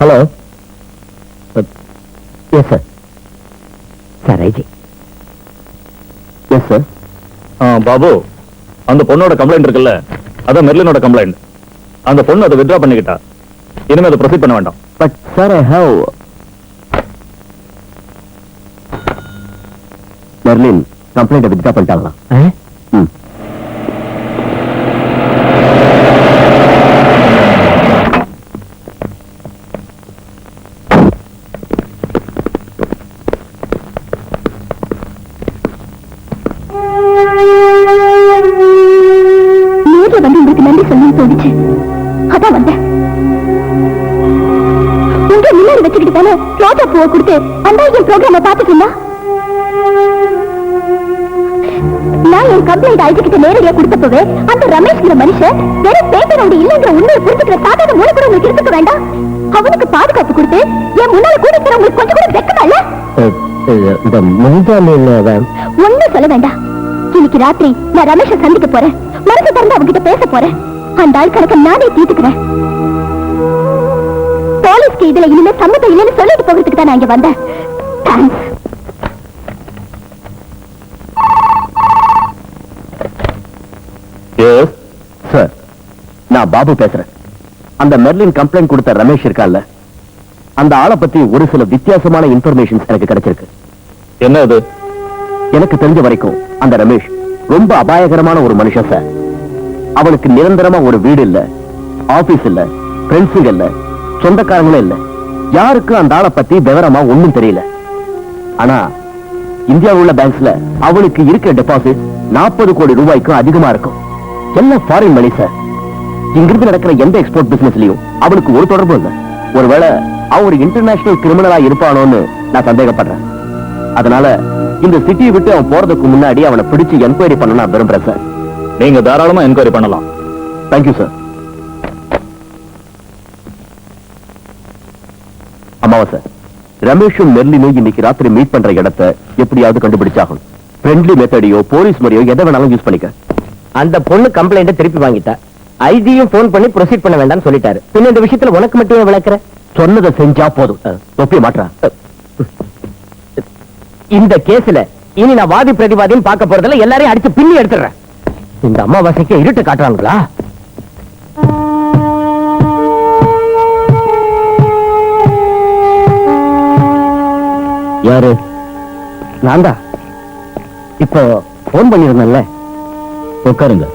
[SPEAKER 1] Hello. Yes sir. Sir IG. Yes sir.
[SPEAKER 3] Babu, அந்த பொண்ணோட கம்ப்ளைண்ட் இருக்குல்ல, அதான் மெர்லினோட கம்ப்ளைண்ட். அந்த பொண்ணு அதை வித்ட்ரா பண்ணிக்கிட்டா. இனிமே அதை ப்ரொசீட் பண்ண வேண்டாம்.
[SPEAKER 1] But sir, I have Merlin complaint withdraw பண்ணிட்டாங்களா?
[SPEAKER 2] வந்து உங்களுக்கு நன்றி சொல்லி தோணுச்சு. அதான் வந்தேன். உங்க முன்னாடி வச்சுக்கிட்டு தானே ரோஜா பூவை கொடுத்து அந்த என் ப்ரோக்ராம பாத்துக்கீங்களா? நான் என் கம்ப்ளைண்ட் ஐஜிக்கிட்ட நேரடியா கொடுத்தப்பவே அந்த ரமேஷ்ங்கிற மனுஷன் வெறும் பேப்பரோட இல்லங்கிற உண்மையை புரிஞ்சுக்கிற சாதாரண மூளை கூட உங்களுக்கு இருக்க வேண்டாம். அவனுக்கு பாதுகாப்பு கொடுத்து என் முன்னால கூட இருக்கிற உங்களுக்கு கொஞ்சம் கூட வெக்கமா இல்ல? ஒண்ணும் சொல்ல வேண்டாம். இன்னைக்கு ராத்திரி நான் ரமேஷை சந்திக்க போறேன். மனசு திறந்து அவகிட்ட பேச போறேன். அந்த ஆள் கணக்க நானே தீர்த்துக்கிறேன். போலீஸ்க்கு இதுல இனிமே சம்மதம் இல்லைன்னு சொல்லிட்டு போகிறதுக்கு தான் நான் இங்க வந்தேன். தேங்க்ஸ்.
[SPEAKER 1] சார், நான் பாபு பேசுறேன். அந்த மெர்லின் கம்ப்ளைண்ட் கொடுத்த ரமேஷ் இருக்கால, அந்த ஆளை பத்தி ஒரு சில வித்தியாசமான இன்ஃபர்மேஷன்ஸ் எனக்கு கிடைச்சிருக்கு.
[SPEAKER 3] என்ன அது?
[SPEAKER 1] எனக்கு தெரிஞ்ச வரைக்கும் அந்த ரமேஷ் ரொம்ப அபாயகரமான ஒரு மனுஷன் சார். அவனுக்கு நிரந்தரமா ஒரு வீடு இல்ல, ஆபீஸ் இல்ல, ஃப்ரெண்ட்ஸுங்க இல்ல, சொந்தக்காரங்களும் இல்ல. யாருக்கும் அந்த ஆளை பத்தி விவரமா ஒண்ணும் தெரியல. ஆனா இந்தியாவில் உள்ள பேங்க்ஸ்ல அவனுக்கு இருக்கிற டெபாசிட் 40 கோடி ரூபாய்க்கும் அதிகமா இருக்கும். எல்லாம் ஃபாரின் மணி சார். இங்கிருந்து நடக்கிற எந்த எக்ஸ்போர்ட் பிசினஸ்லயும் அவனுக்கு ஒரு தொடர்பு இல்ல. ஒருவேளை அவன் ஒரு இன்டர்நேஷனல் கிரிமினலா இருப்பானோன்னு நான் சந்தேகப்படுறேன். அதனால இந்த சிட்டியை விட்டு அவன் போறதுக்கு முன்னாடி அவனை பிடிச்சு என்கொயரி பண்ண நான் விரும்புறேன் சார்.
[SPEAKER 3] நீங்க தாராளமா என்கொயரி பண்ணலாம்.
[SPEAKER 1] Thank you sir. அமாவாசை, ரமேஷும் மெர்லினும் இன்னைக்கு ராத்திரி மீட் பண்ற இடத்தை எப்படியாவது கண்டுபிடிச்சாகணும். ஃப்ரெண்ட்லி மெத்தடியோ போலீஸ் முறையோ எதை வேணாலும் யூஸ் பண்ணிக்க.
[SPEAKER 4] அந்த பொண்ணு கம்ப்ளைண்ட திருப்பி வாங்கிட்டா. ஐஜியும் போன் பண்ணி ப்ரொசீட் பண்ண வேண்டாம்னு சொல்லிட்டாரு. பின்ன இந்த விஷயத்துல உனக்கு மட்டும் ஏன் விளக்குற?
[SPEAKER 1] சொன்னதை செஞ்சா போதும். தொப்பிய மாற்றா.
[SPEAKER 4] இந்த கேஸ்ல இனி நான் வாதி பிரதிவாதியும் பார்க்க போறதுல எல்லாரையும் அடிச்சு பின்னி எடுத்துறேன். இந்த அமாவாசைக்கு இருட்டு காட்டுறாங்களா?
[SPEAKER 1] யாரு?
[SPEAKER 4] நான் தான். இப்போ போன் பண்ணிருந்தேன்ல.
[SPEAKER 1] உட்காருங்க.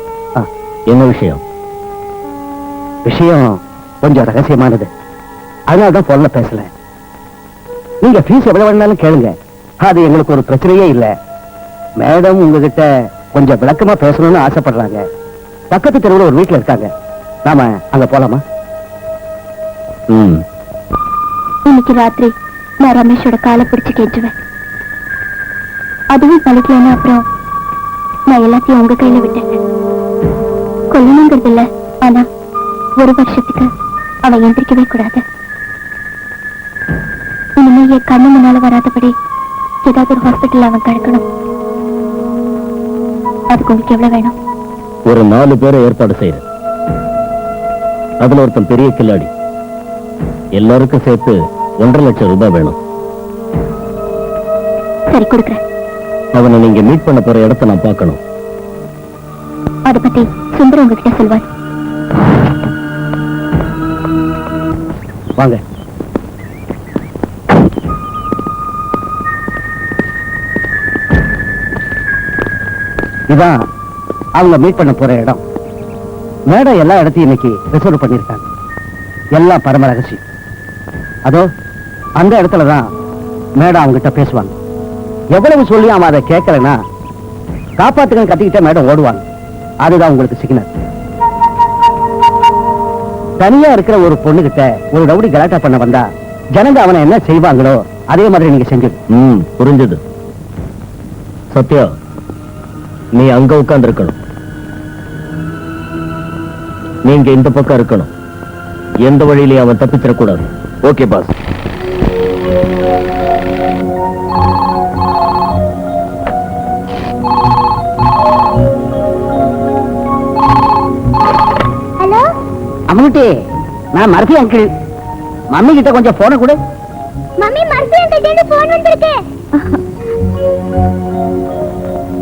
[SPEAKER 1] என்ன விஷயம்?
[SPEAKER 4] விஷயம் கொஞ்சம் ரகசியமானது. அதனாலதான் போன்ல பேசல. நீங்க ஃபீஸ் எவ்வளவு வேணாலும் கேளுங்க. அது எங்களுக்கு ஒரு பிரச்சனையே இல்ல. மேடம் உங்ககிட்ட கொஞ்சம் விளக்கமா பேசணும்னு ஆசைப்படுறாங்க. பக்கத்து தெருவுல ஒரு வீட்டுல இருக்காங்க. நாம அங்க போலாமா?
[SPEAKER 2] இன்னைக்கு ராத்திரி நான் ரமேஷோட காலை பிடிச்சு கேட்டுவேன். அதுவும் பழிக்கலன்னா அப்புறம் நான் எல்லாத்தையும் உங்க கையில விட்டேன். கொல்லணுங்கிறது இல்ல, ஆனா ஒரு வருஷத்துக்கு அவன் எந்திரிக்கவே கூடாது. இனிமே என் கண்ணு முன்னால வராதபடி ஏதாவது ஒரு ஹாஸ்பிட்டல் அவன் கிடக்கணும். அதுக்கு உங்களுக்கு எவ்வளவு வேணும்?
[SPEAKER 1] ஒரு 4 பேரை ஏற்பாடு செய்யற. அதுல ஒருத்தன் பெரிய கில்லாடி. எல்லாருக்கும் சேர்த்து 1.5 லட்சம் ரூபாய் வேணும்.
[SPEAKER 2] சரி, கொடுக்குறேன்.
[SPEAKER 1] அவனை நீங்க மீட் பண்ண போற இடத்தை நான் பார்க்கணும்.
[SPEAKER 2] அதை பத்தி சுந்தரம் உங்ககிட்ட சொல்வார்.
[SPEAKER 4] வாங்க. இதான் அவங்க மீட் பண்ண போற இடம். மேடம் எல்லா இடத்தையும் இன்னைக்கு ரிசர்வ் பண்ணிருக்காங்க. எல்லாம் பரம ரகசியம். அதோ அந்த இடத்துலதான் மேடம் அவங்க கிட்ட பேசுவாங்க. எவ்வளவு சொல்லி அவன் அதை கேட்கலன்னா காப்பாத்துக்க கத்திக்கிட்ட மேடம் ஓடுவாங்க. அதுதான் உங்களுக்கு சிக்னல். தனியா இருக்கிற ஒரு பொண்ணு கிட்ட ஒரு ரவுடி கலாட்டா பண்ண வந்தா ஜனங்க அவனை என்ன செய்வாங்களோ அதே மாதிரி நீங்க செஞ்சது.
[SPEAKER 1] புரிஞ்சது. சத்யா, நீ அங்க உட்கார்ந்து இருக்கணும். நீங்க இந்த பக்கம் இருக்கணும். எந்த வழியிலையும் அவன் தப்பிச்சிடக்கூடாது. Okay boss.
[SPEAKER 2] ஹலோ
[SPEAKER 4] அம்முட்டி, நான் மர்ஃபி அங்கிள். மம்மி கிட்ட கொஞ்சம் போன கொடு.
[SPEAKER 2] மம்மி, மர்சி அங்கிட்ட இருந்து போன் வந்திருக்கு.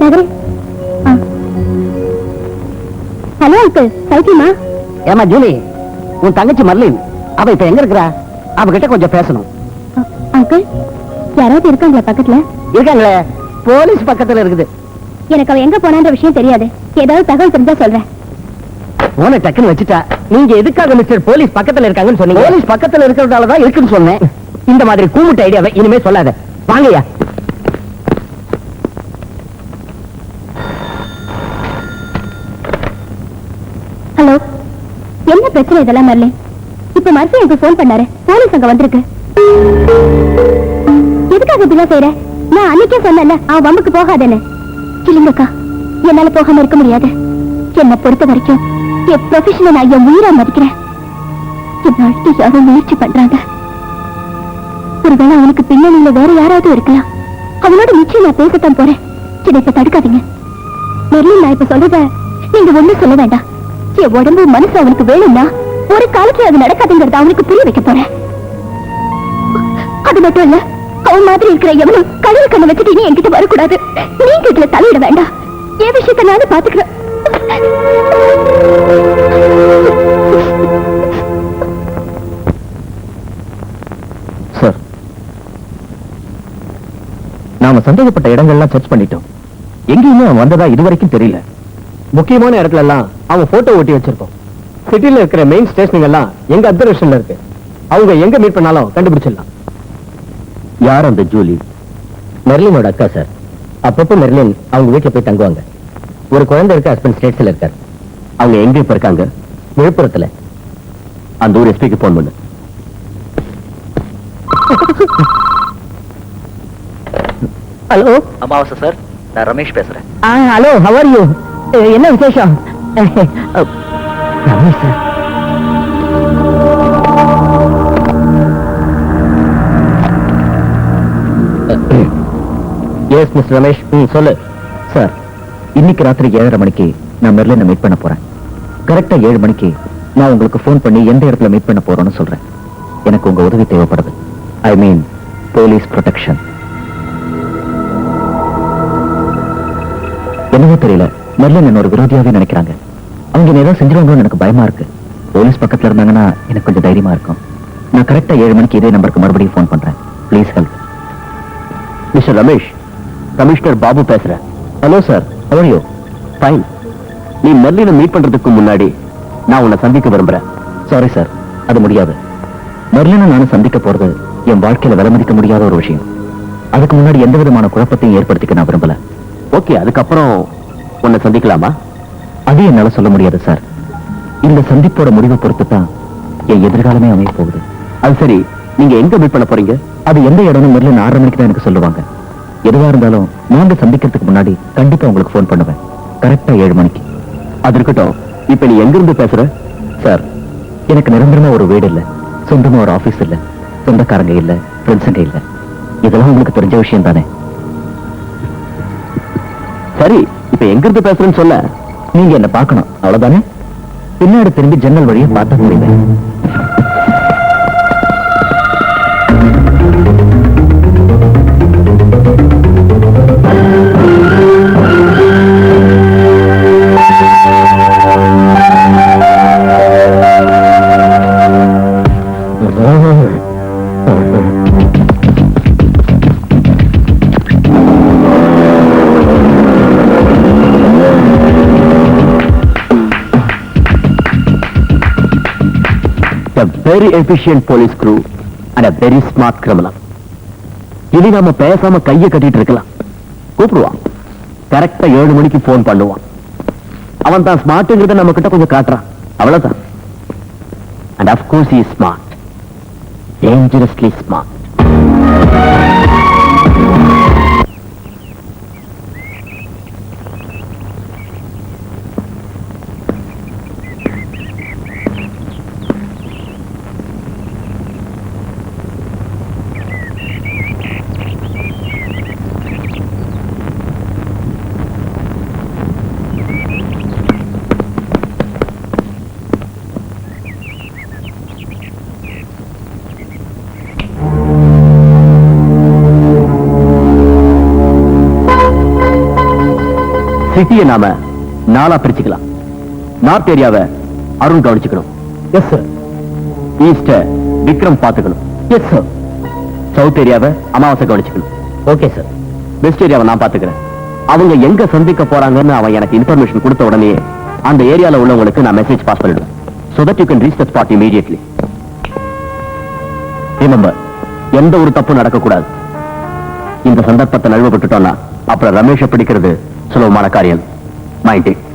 [SPEAKER 2] நகரு. ஹலோ அங்கிள், சௌக்கியமா?
[SPEAKER 4] ஏமா ஜூலி, உன் தங்கச்சி மர்லின் அவ இப்ப எங்க இருக்கிறா? அவகிட்ட கொஞ்சம் பேசணும்.
[SPEAKER 2] அங்கிள், யாராவது இருக்காங்களா பக்கத்துல?
[SPEAKER 4] இருக்காங்களே, போலீஸ் பக்கத்துல இருக்குது.
[SPEAKER 2] எனக்கு அவ எங்க போனான்ற விஷயம் தெரியாது. ஏதாவது தகவல் தெரிஞ்சா சொல்றேன்.
[SPEAKER 4] போனை டக்குன்னு வச்சுட்டா.
[SPEAKER 1] நீங்க எதுக்காக மிஸ்டர் போலீஸ் பக்கத்துல இருக்காங்கன்னு சொன்னீங்க?
[SPEAKER 4] போலீஸ் பக்கத்துல இருக்கிறதாலதான் இருக்குன்னு சொன்னேன்.
[SPEAKER 1] இந்த மாதிரி கூமுட்ட ஐடியாவை இனிமே சொல்லாத. வாங்கய்யா.
[SPEAKER 2] ஹலோ, என்ன பிரச்சனை இதெல்லாம் மர்லின்? இப்ப மர்சி எனக்கு போன் பண்ணாரு. போலீஸ் அங்க வந்திருக்கு. எதுக்காக இப்படிலாம் செய்யற? நான் அன்னைக்கே சொன்னேன்ல, அவன் வம்புக்கு போகாதேன்னு. இல்லைங்கக்கா, என்னால போகாம இருக்க முடியாது. என்னை பொறுத்த வரைக்கும் என் ப்ரொஃபஷனை நான் என் உயிரா மதிக்கிறேன். என் வாழ்க்கை யாரும் முயற்சி பண்றாங்க. ஒருவேளை அவனுக்கு பின்னணியில வேற யாராவது இருக்கலாம். அவனோட நிச்சயம் நான் பேசத்தான் போறேன். இதை இப்ப தடுக்காதீங்க. மெர்லின், நான் இப்ப சொல்றத நீங்க ஒண்ணும் சொல்ல வேண்டாம். என் உடம்பு மனசு அவனுக்கு வேணும்னா ஒரு காலத்துல அது நடக்காதுங்கிறத அவனுக்கு புரிய வைக்க போறேன். அது மட்டும் இல்ல, அவன் மாதிரி இருக்கிற எவனும் கடல் கண்ணை வச்சுட்டு நீ என்கிட்ட வரக்கூடாது. நீங்க இதுல தலையிட வேண்டாம். என் விஷயத்தை நானும் பாத்துக்கிறேன்.
[SPEAKER 1] சார், நாம சந்தேகப்பட்ட இடங்கள்லாம் சர்ச் பண்ணிட்டோம். எங்கேயுமே அவன் வந்ததா இதுவரைக்கும் தெரியல.
[SPEAKER 4] முக்கியமான இடத்துல எல்லாம் அவன் போட்டோ ஒட்டி வச்சிருக்கோம். சிட்டில இருக்கிற மெயின் ஸ்டேஷன் எல்லாம் எங்க அப்சர்வேஷன்ல இருக்கு. அவங்க எங்க மீட் பண்ணாலும் கண்டுபிடிச்சிடலாம்.
[SPEAKER 1] யார் அந்த ஜூலி? மெர்லினோட அக்கா சார். அப்பப்போ மெர்லின் அவங்க வீட்டுல போய் தங்குவாங்க. ஒரு குழந்தை இருக்கு, ஹஸ்பண்ட் ஸ்டேட்ஸ்ல இருக்காரு. அவங்க எங்க இப்ப இருக்காங்க? விழுப்புரத்துல. அந்த ஊர் எஸ்பிக்கு போன் பண்ணு.
[SPEAKER 4] ஹலோ
[SPEAKER 5] அமாவாசை சார், நான் ரமேஷ் பேசுறேன்.
[SPEAKER 4] Hello, how are you? என்ன விசேஷம்? Ramesh sir.
[SPEAKER 1] S mister Ramesh. சொல்லு
[SPEAKER 5] சார், இன்னைக்கு ராத்திரி 7:30 மணிக்கு நான் மெர்லினை மீட் பண்ண போறேன். கரெக்டா 7 மணிக்கு நான் உங்களுக்கு ஃபோன் பண்ணி எந்த இடத்துல மீட் பண்ண போறோம்னு சொல்றேன். எனக்கு உங்க உதவி தேவைப்படுது. ஐ மீன் போலீஸ் ப்ரொடெக்ஷன். என்னவோ தெரியல, மெர்லின் என்ன ஒரு விரோதியாவே நினைக்கிறாங்க. அவங்க என்ன ஏதோ செஞ்சிருவாங்கன்னு எனக்கு பயமா இருக்கு. போலீஸ் பக்கத்துல இருந்தாங்கன்னா எனக்கு கொஞ்சம் தைரியமா இருக்கும். நான் கரெக்டா 7 மணிக்கு இதே நம்பருக்கு மறுபடியும் ஃபோன் பண்றேன். Please help.
[SPEAKER 1] Mister Ramesh, commissioner Babu பேசுறேன்.
[SPEAKER 5] Hello sir, how are you?
[SPEAKER 1] Fine. நீ மெர்லினை மீட் பண்றதுக்கு முன்னாடி நான் உன்னை சந்திக்க விரும்புறேன்.
[SPEAKER 5] சாரி சார், அது முடியாது. மெர்லினை நானும் சந்திக்க போறது என் வாழ்க்கையில விலை மதிக்க முடியாத ஒரு விஷயம். அதுக்கு முன்னாடி எந்த விதமான குழப்பத்தையும் ஏற்படுத்திக்க நான் விரும்பல.
[SPEAKER 1] ஓகே, அதுக்கப்புறம் உன்னை சந்திக்கலாமா?
[SPEAKER 5] அது என்னால சொல்ல முடியாது சார். இந்த சந்திப்போட முடிவை பொறுத்து தான் என் எதிர்காலமே அமைய போகுது.
[SPEAKER 1] அது சரி, நீங்க எங்க மீட் பண்ண போறீங்க?
[SPEAKER 5] அது எந்த இடம்னு மெர்லின் 6:30 மணிக்கு தான் எனக்கு சொல்லுவாங்க. எதுவா இருந்தாலும் நாங்க சந்திக்கிறதுக்கு முன்னாடி கண்டிப்பா உங்களுக்கு ஃபோன் பண்ணுவேன். கரெக்டா 7 மணிக்கு.
[SPEAKER 1] அது இருக்கட்டும். இப்ப நீ எங்க இருந்து பேசுற?
[SPEAKER 5] சார், எனக்கு நிரந்தரமா ஒரு வீடு இல்ல, சொந்தமா ஒரு ஆபீஸ் இல்ல, சொந்தக்காரங்க இல்ல, ஃப்ரெண்ட்ஸுங்க இல்ல. இதெல்லாம் உங்களுக்கு தெரிஞ்ச விஷயம் தானே?
[SPEAKER 1] சரி, இப்ப எங்க இருந்து பேசுறேன்னு சொல்ல.
[SPEAKER 5] நீங்க என்ன பார்க்கணும், அவ்வளவுதானே? பின்னாடி திரும்பி ஜன்னல் வழியை பார்த்த முடியுது.
[SPEAKER 1] A very efficient police crew and a very smart criminal. இனி நாம பேசாம கையை கட்டிட்டு இருக்கலாம். கூப்பிடுவான், கரெக்டா 7 மணிக்கு போன் பண்ணுவான். அவன் தான் ஸ்மார்ட்ங்கிறத நம்ம கிட்ட கொஞ்சம் காட்டுறான், அவ்வளவுதான். And of course he is smart, dangerously smart. சிட்டியை நாம 4 பிரிச்சுக்கலாம். நார்த் ஏரியாவை அருண் கவனிச்சுக்கணும்.
[SPEAKER 5] Yes sir.
[SPEAKER 1] ஈஸ்ட விக்ரம் பாத்துக்கணும்.
[SPEAKER 5] Yes sir.
[SPEAKER 1] சவுத் ஏரியாவை அமாவாசை கவனிச்சுக்கணும்.
[SPEAKER 5] Okay sir.
[SPEAKER 1] வெஸ்ட் ஏரியாவை நான் பாத்துக்கிறேன். அவங்க எங்க சந்திக்க போறாங்கன்னு அவன் எனக்கு இன்ஃபர்மேஷன் கொடுத்த உடனே அந்த ஏரியால உள்ளவங்களுக்கு நான் மெசேஜ் பாஸ் பண்ணிடுவேன். so that you can reach the spot immediately. Remember, எந்த ஒரு தப்பு நடக்க கூடாது. இந்த சந்தர்ப்பத்தை நழுவப்பட்டுட்டோம்னா அப்புறம் ரமேஷை பிடிக்கிறது சுலபமான காரியம். Mind it.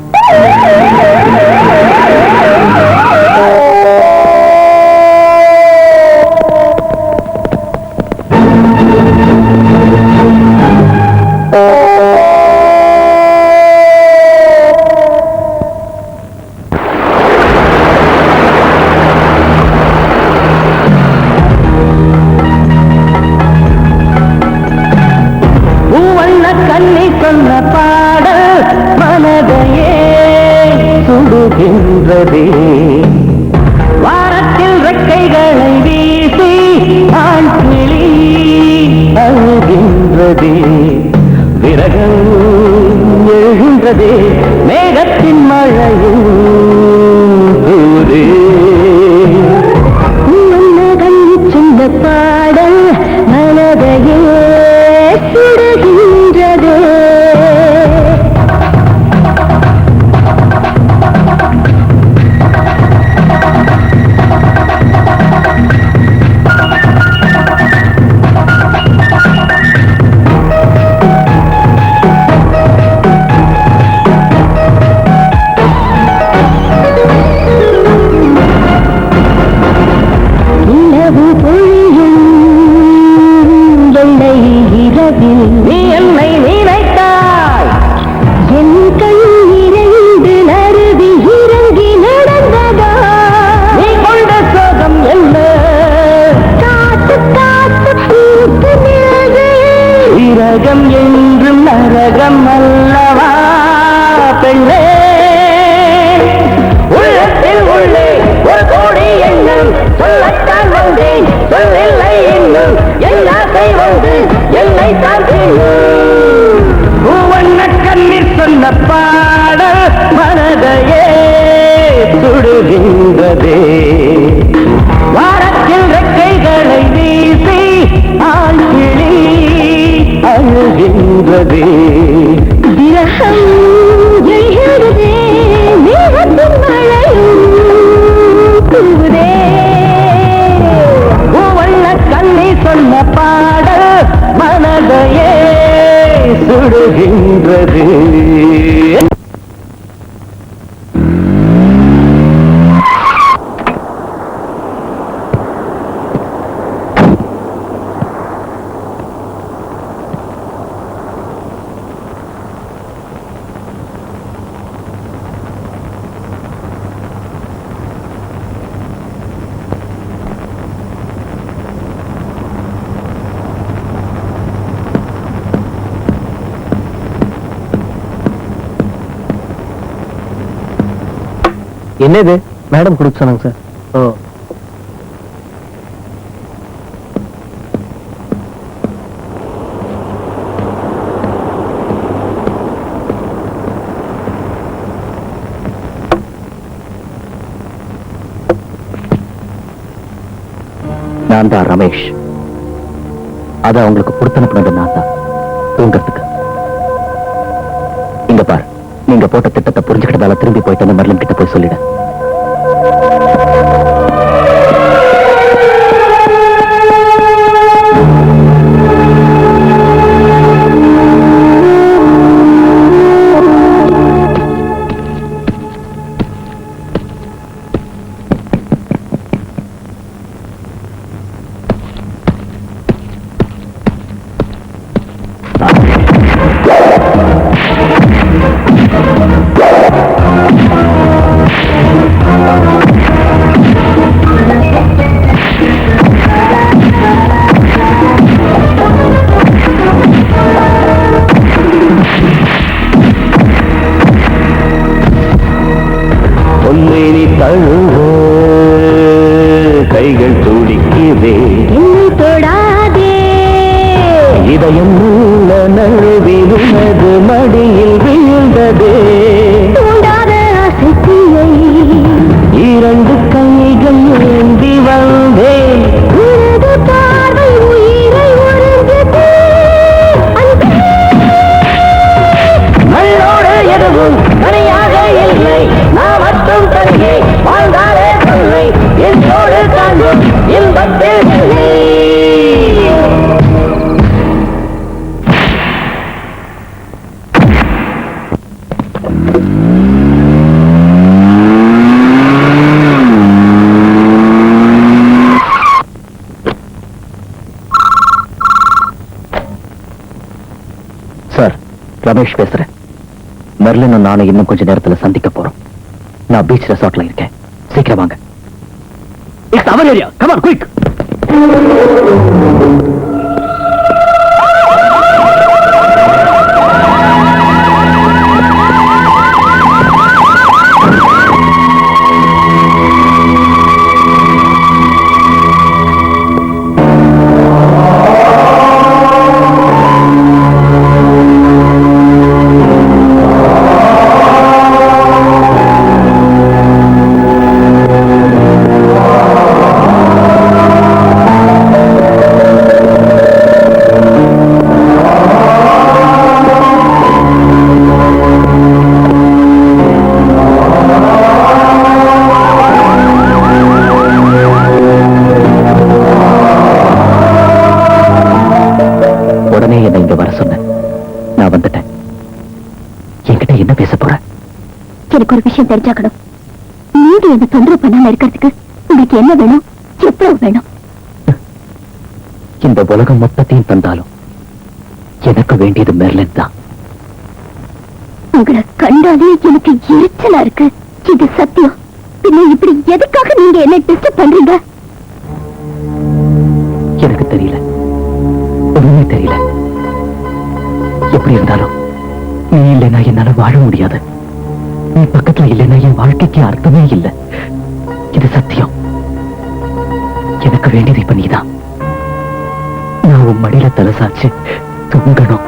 [SPEAKER 6] வாரத்தில் ரெக்கைகளை வீசி ஆண் கிளி அழுகின்றது, விரகம் எழுகின்றது, மேகத்தின் மழையும் தூதே.
[SPEAKER 2] சொன்ன பாடல் மனதையே சுடுகின்றது.
[SPEAKER 6] சுடுகின்றதே
[SPEAKER 2] விரகம் எழுகிறதே மேகத்தின் மழையும் தூவுதே
[SPEAKER 6] பூவண்ண கண்ணி சொன்ன பாடல் மனதையே சுடுகின்றது
[SPEAKER 1] என்னது மேடம் கொடுக்க சொன்னாங்க சார். ஓ,
[SPEAKER 5] நான் தான் ரமேஷ். அதை அவங்களுக்கு கொடுத்தனுப்புனது நான் தான், தூங்கறதுக்கு. இங்க பார், நீங்க போட்ட திட்டத்தை புரிஞ்சுக்கிட்டதால திரும்பி போயிட்டு அந்த மர்லின் கிட்ட போய் சொல்லிட.
[SPEAKER 6] பொன்னேனி தழுவ கைகள் துடிக்குதே
[SPEAKER 2] தொடாதே
[SPEAKER 6] இதயம் உள்ள நழுவி உனது மடியில் வீழ்ந்ததே
[SPEAKER 2] தூண்டாத ஆசையை
[SPEAKER 6] இரண்டு கைகள் ஏந்தி வந்தேன்
[SPEAKER 2] உனது பார்வை உயிரை உறிஞ்சிட்டே அன்பே
[SPEAKER 6] மண்ணோடு எதுவும் தனியாக இல்லை நான் மட்டும் தனியே வாழ்ந்தாலே தொல்லை என்னோடு தாங்கும் இன்பத்தில் இல்லை
[SPEAKER 5] சார், ரமேஷ் பேசுறேன். மெர்லினும் நானும் இன்னும் கொஞ்ச நேரத்துல சந்திக்க போறோம். நான் பீச் ரெசார்ட்ல இருக்கேன். சீக்கிரம் வாங்க.
[SPEAKER 1] It's our area. Come on, quick.
[SPEAKER 5] உடனே என்னை இங்க வர சொன்ன. நான் வந்துட்டேன். என்கிட்ட என்ன பேச போற?
[SPEAKER 2] எனக்கு ஒரு விஷயம் தெரிஞ்சாக்கணும். நீங்க என்ன தொந்தரவு பண்ணாம இருக்கிறதுக்கு உங்களுக்கு என்ன வேணும், எவ்வளவு வேணும்?
[SPEAKER 5] இந்த உலகம் மொத்தத்தையும் தந்தாலும் எனக்கு வேண்டியது மெர்லின் தான்.
[SPEAKER 2] உங்களை கண்டாலே எனக்கு எரிச்சலா இருக்கு. இது சத்தியம். பின்ன இப்படி எதுக்காக நீங்க என்ன டிஸ்டர்ப் பண்றீங்க?
[SPEAKER 5] எனக்கு தெரியல, ஒண்ணுமே தெரியல. எப்படி இருந்தாலும் நீ இல்லைன்னா என்னால வாழ முடியாது. நீ பக்கத்துல இல்லைன்னா என் வாழ்க்கைக்கு அர்த்தமே இல்லை. இது சத்தியம். எனக்கு வேண்டியது இப்ப நீதான். நான் உன் மடியில தலை சாச்சு தூங்கணும்,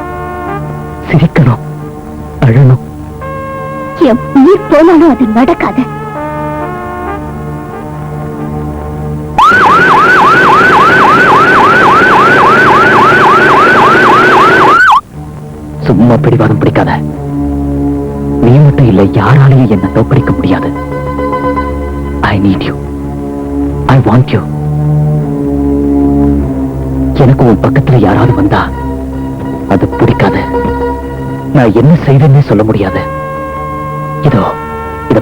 [SPEAKER 5] சிரிக்கணும், அழணும்.
[SPEAKER 2] என் உயிர் போனாலும் அது நடக்காது.
[SPEAKER 5] சும்மா பிடிவாதம் பிடிக்காத. நீ மட்டும் இல்லை, யாராலையும் என்ன தோற்கடிக்க முடியாது. I need you, I want you. எனக்கு உன் பக்கத்துல யாராவது வந்தா அது பிடிக்காது. நான் என்ன செய்வேன்னே சொல்ல முடியாது. இத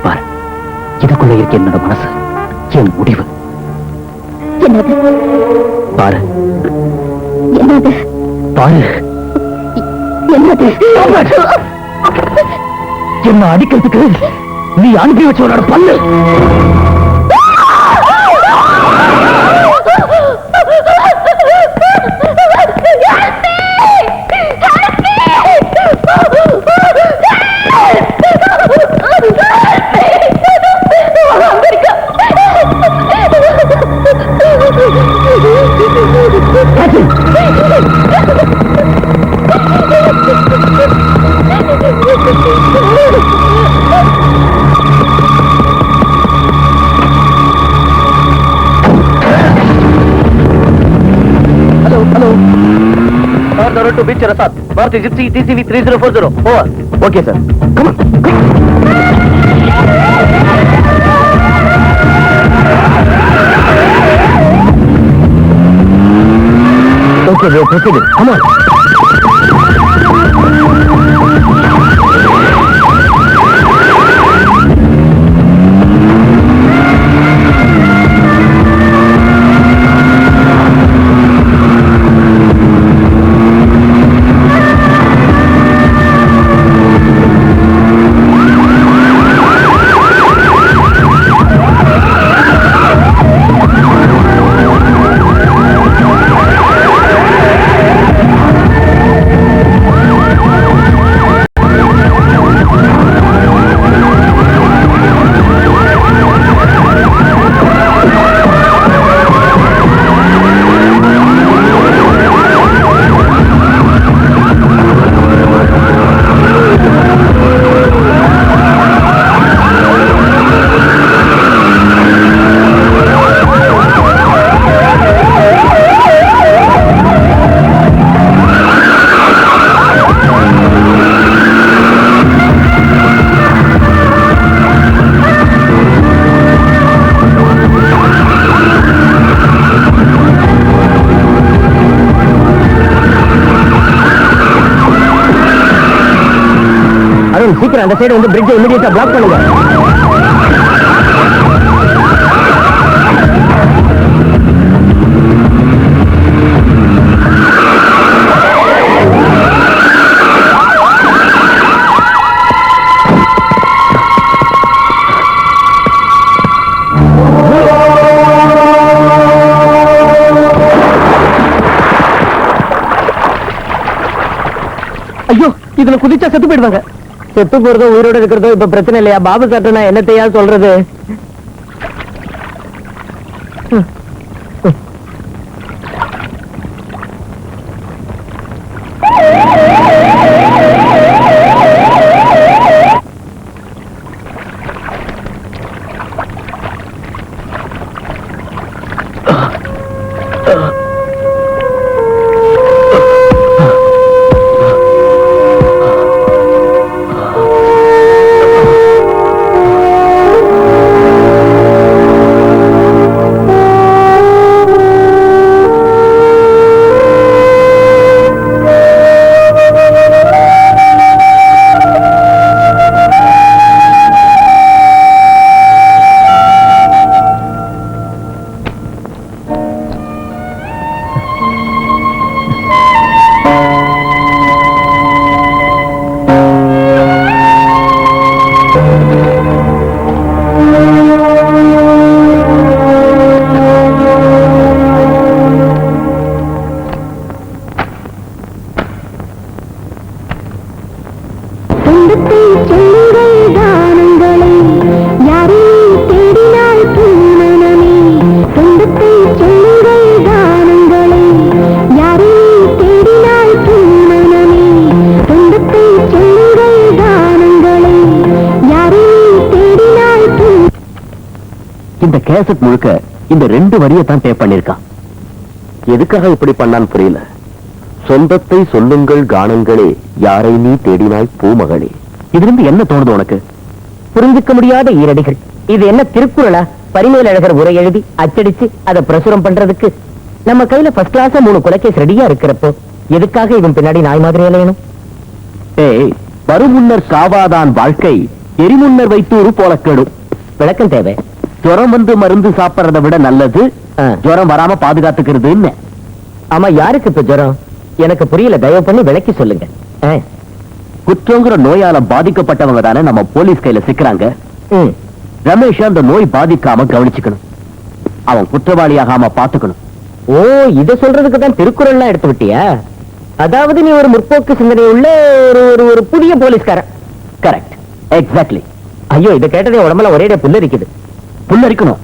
[SPEAKER 5] பாரு, இதுக்குள்ள இருக்க என்னோட மனசு, என் முடிவு.
[SPEAKER 2] என்னது?
[SPEAKER 5] பாரு,
[SPEAKER 2] என்னது?
[SPEAKER 5] பாரு.
[SPEAKER 2] என்னது?
[SPEAKER 5] என்ன அடிக்கிறதுக்கு நீ அனுப்பி வச்ச உன்னோட பல்லு. To beach resort, Bharti Gypsy TCV 3040. Over. Okay, sir. Come on. Okay, we are proceeding. Come on. சீக்கிரம் அந்த சைடு வந்து பிரிட்ஜை இமிடியேட்டா பிளாக் பண்ணுங்க. ஐயோ, இதுல குதிச்சா செத்து போயிடுவாங்க. செத்து போறதோ உயிரோட இருக்கிறதோ இப்ப பிரச்சனை இல்லையா? பாபு சார்ட்ட நான் என்னத்தையா சொல்றது? இந்த கேசட் முழுக்க இந்த 2 வரியை தான் டேப் பண்ணிருக்கான். எதுக்காக இப்படி பண்ணான்னு புரியல. சொந்தத்தை சொல்லுங்கள் கானங்களே,
[SPEAKER 1] யாரை நீ தேடினாய் பூமகளே. இதிலிருந்து என்ன தோணுது உனக்கு? புரிஞ்சுக்க முடியாத ஈரடிகள். இது என்ன திருக்குறளா? பரிமேலழகர் உரை எழுதி அச்சடிச்சு அதை பிரசுரம் பண்றதுக்கு நம்ம கையில ஃபர்ஸ்ட் கிளாஸ் 3 கொலைகேஸ் ரெடியா இருக்கிறப்போ எதுக்காக இவன் பின்னாடி நாய் மாதிரி அலையணும்? ஏய், வருமுன்னர் காவாதான் வாழ்க்கை, எரிமுன்னர் வைத்தூறு போல கெடும். விளக்கம் தேவை. ஜுரம் வந்து மருந்து சாப்பிடறதை விட நல்லது ஜுரம் வராம பாதுகாத்துக்கிறது. ஆமா, யாருக்கு இப்ப ஜுரம்? எனக்கு புரியல, தயவு பண்ணி விளக்கி சொல்லுங்க. குற்றங்கிற நோயால பாதிக்கப்பட்டவங்க தானே நம்ம போலீஸ் கையில சிக்கிறாங்க. ரமேஷ் அந்த நோய் பாதிக்காம கவனிச்சுக்கணும், அவன் குற்றவாளியாகாம பாத்துக்கணும். ஓ, இத சொல்றதுக்கு தான் திருக்குறள்லாம் எடுத்து விட்டியா? அதாவது நீ ஒரு முற்போக்கு சிந்தனை உள்ள ஒரு புதிய போலீஸ்காரன். Correct, exactly. ஐயோ, இத கேட்டதே உடம்புல ஒரே புல்லரிக்குது. புல்லரிக்கணும்.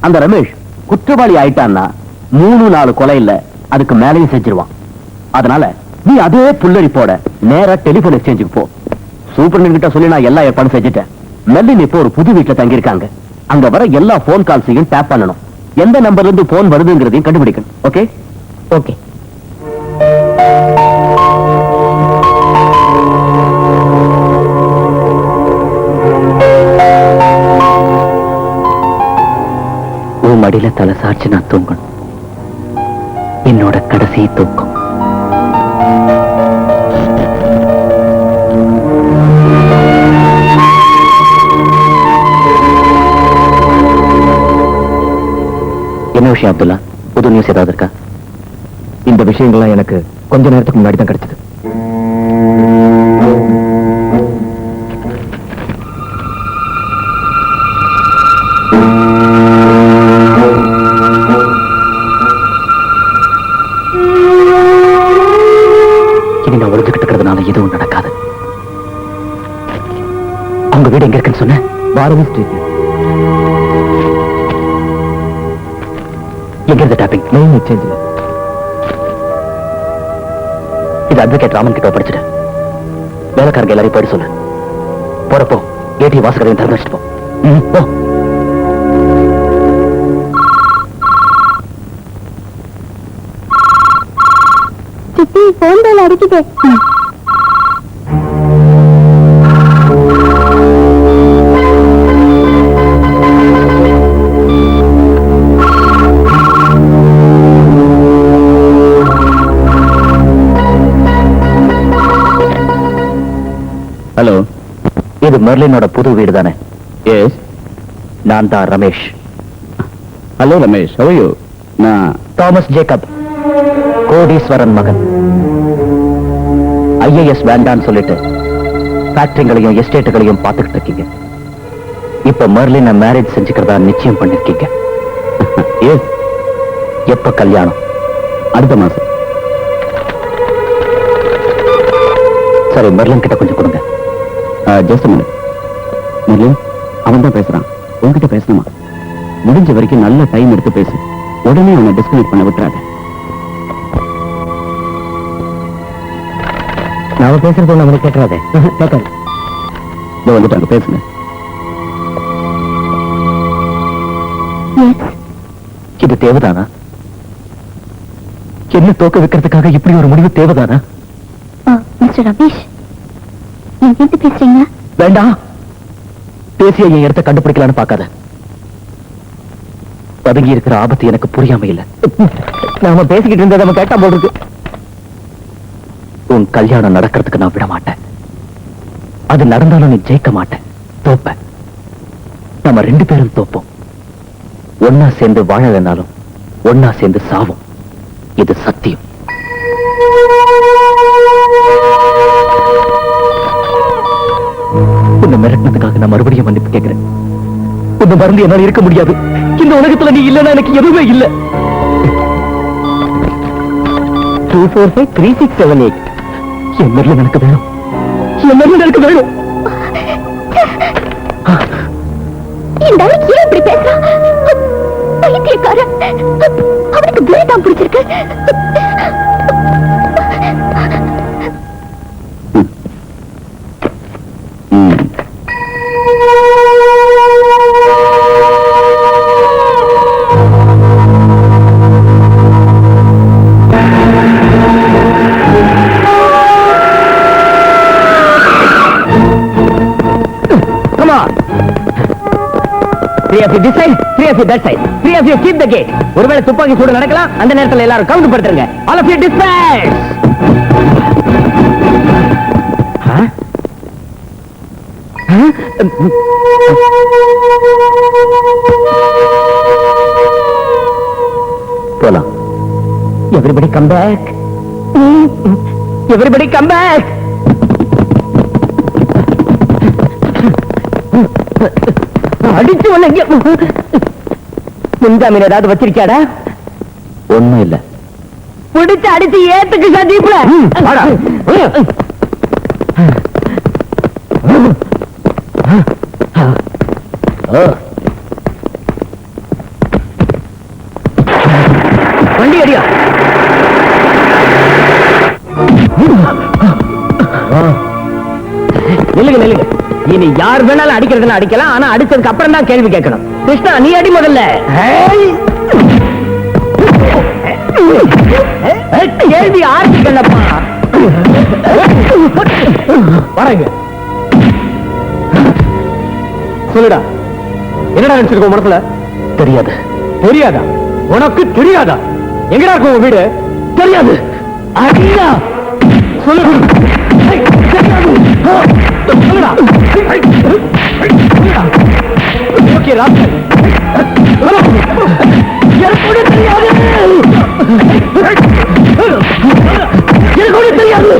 [SPEAKER 1] அந்த ரமேஷ் குற்றவாளி ஆயிட்டான்னா 3-4 கொலை இல்ல, அதுக்கு மேலேயும் செஞ்சிருவான். அதனால நீ அதே புல்லரிப்போட நேரா டெலிபோன் எக்ஸ்சேஞ்சுக்கு போ. சூப்பரண்ட் கிட்ட சொல்லி நான் எல்லா ஏற்பாடும் செஞ்சுட்டேன். மெல்லின் இப்போ ஒரு புது வீட்டுல தங்கியிருக்காங்க. அங்க வர எல்லா போன் கால்ஸையும் டேப் பண்ணணும். எந்த நம்பர்ல இருந்து போன் வருதுங்கிறதையும் கண்டுபிடிக்கணும். Okay okay. உன் மடியில தலை சாட்சி நான் தூங்கணும். என்னோட கடைசி தூக்கம். என்ன விஷயம் அப்துல்லா? புது நியூஸ் ஏதாவது இருக்கா? இந்த விஷயங்கள்லாம் எனக்கு கொஞ்ச நேரத்துக்கு முன்னாடி தான் கிடைச்சது. இனி நான் ஒழிஞ்சுக்கிட்டு இருக்கிறதுனால எதுவும் நடக்காது. அவங்க வீடு எங்க இருக்குன்னு சொன்ன? பாரதி ஸ்ட்ரீட். எங்க இருந்து டாப்பிங்? Main exchange. இது அட்வொகேட் ராமன் கிட்ட படிச்சுட்டு வேலைக்காரங்க எல்லாரையும் போயிட்டு சொல்லு. போறப்போ ஏடி வாசகரையும் திறந்து வச்சுட்டு போ.
[SPEAKER 2] சித்தி, போன் பேல் அடிக்குது.
[SPEAKER 5] ஹலோ, இது மெர்லினோட புது வீடு தானே? எஸ், நான் தான் Ramesh.
[SPEAKER 1] Hello Ramesh, how are you? நான்
[SPEAKER 5] தாமஸ் ஜேக்கப், கோடீஸ்வரன் மகன். ஐஏஎஸ் வேண்டான்னு சொல்லிட்டு ஃபேக்டரிகளையும் எஸ்டேட்டுகளையும் பார்த்துக்கிட்டு இருக்கீங்க. இப்ப மெர்லினை மேரேஜ் செஞ்சுக்கிறதா நிச்சயம் பண்ணிருக்கீங்க. எஸ். எப்ப கல்யாணம்?
[SPEAKER 1] அடுத்த மாசம்.
[SPEAKER 5] சரி, மெர்லின் கிட்ட கொஞ்சம் கொடுங்க.
[SPEAKER 1] Just a minute. மெர்லின், அவன் தான் பேசுறான். உன்கிட்ட பேசணுமா? முடிஞ்ச வரைக்கும் நல்ல டைம் எடுத்து பேசு. உடனே அவனை டிஸ்கனெக்ட் பண்ண விட்டுறாத.
[SPEAKER 5] நாம பேசுறது நம்மளுக்கு கேட்கறாதே.
[SPEAKER 1] கேட்காது. இதோ வந்துட்டாங்க, பேசுங்க.
[SPEAKER 5] இது தேவைதானா? என்ன தோக்க வைக்கிறதுக்காக இப்படி ஒரு முடிவு தேவைதானா?
[SPEAKER 2] மிஸ்டர் ரமேஷ், எங்கிட்ட பேசுறீங்க?
[SPEAKER 5] வேண்டாம், பேசிய என் இடத்தை கண்டுபிடிக்கலான்னு பார்க்காத. பதுங்கி இருக்கிற ஆபத்து எனக்கு புரியாம இல்ல.
[SPEAKER 1] நாம பேசிக்கிட்டு இருந்ததை நம்ம கேட்டா போடுறது.
[SPEAKER 5] உன் கல்யாணம் நடக்கிறதுக்கு நான் விட மாட்டேன். அது நடந்தாலும் நீ ஜெயிக்க மாட்டேன், தோப்ப. நம்ம 2 பேரும் தோப்போம். ஒன்னா சேர்ந்து வாழலைனாலும் ஒன்னா சேர்ந்து சாவோம். இது சத்தியம். உன்னை மிரட்டினதுக்காக நான் மறுபடியும் மன்னிப்பு கேட்கிறேன். உன்னை மறந்து என்னால் இருக்க முடியாது. இந்த உலகத்துல நீ இல்லைன்னா எனக்கு எதுவுமே இல்ல.
[SPEAKER 1] 2453678.
[SPEAKER 5] என் மெர்லின் எனக்கு வேணும். என் மெர்லின் எனக்கு வேணும்.
[SPEAKER 2] இந்த ஆளுக்கு ஏன் இப்படி பேசுறான்? பைத்தியக்காரன். அவனுக்கு பிளேட் தான் பிடிச்சிருக்கு.
[SPEAKER 1] 3 of you this side, 3 of you that side. 3 of you keep the gate. ஒருவேளை துப்பாக்கி சூடு நடக்கலாம், அந்த நேரத்துல எல்லாரும் count படுத்துருங்க. All of you disperse.
[SPEAKER 5] போலாம்.
[SPEAKER 1] Everybody come back. Everybody come back. அடிச்சு ஒண்ணு முன்ஜாமீன் ஏதாவது வச்சிருக்கியாடா?
[SPEAKER 5] ஒண்ணும் இல்ல.
[SPEAKER 1] பிடிச்சு அடிச்சு ஏத்துக்கு சதீப்ல. வண்டி அடியா. நில்லுங்க நில்லுங்க. இனி யார் வேணாலும் அடிக்கிறதுன்னு அடிக்கலாம், ஆனா அடிச்சதுக்கு அப்புறம் தான் கேள்வி கேட்கணும். கிருஷ்ணா நீ அடி முதல்ல. கேள்வி ஆரம்பிக்கலப்பா. வரங்க. சொல்லுடா, என்னடா நினைச்சிருக்கோம் மனசுல?
[SPEAKER 5] தெரியாது.
[SPEAKER 1] தெரியாதா? உனக்கு தெரியாதா? எங்கடா இருக்கும் உங்க வீடு? தெரியாது. அடியா சொல்லு. தெரியாது. சொல்லுடா. Okay rascal. எனக்கு தெரியாது. எனக்கு தெரியாது.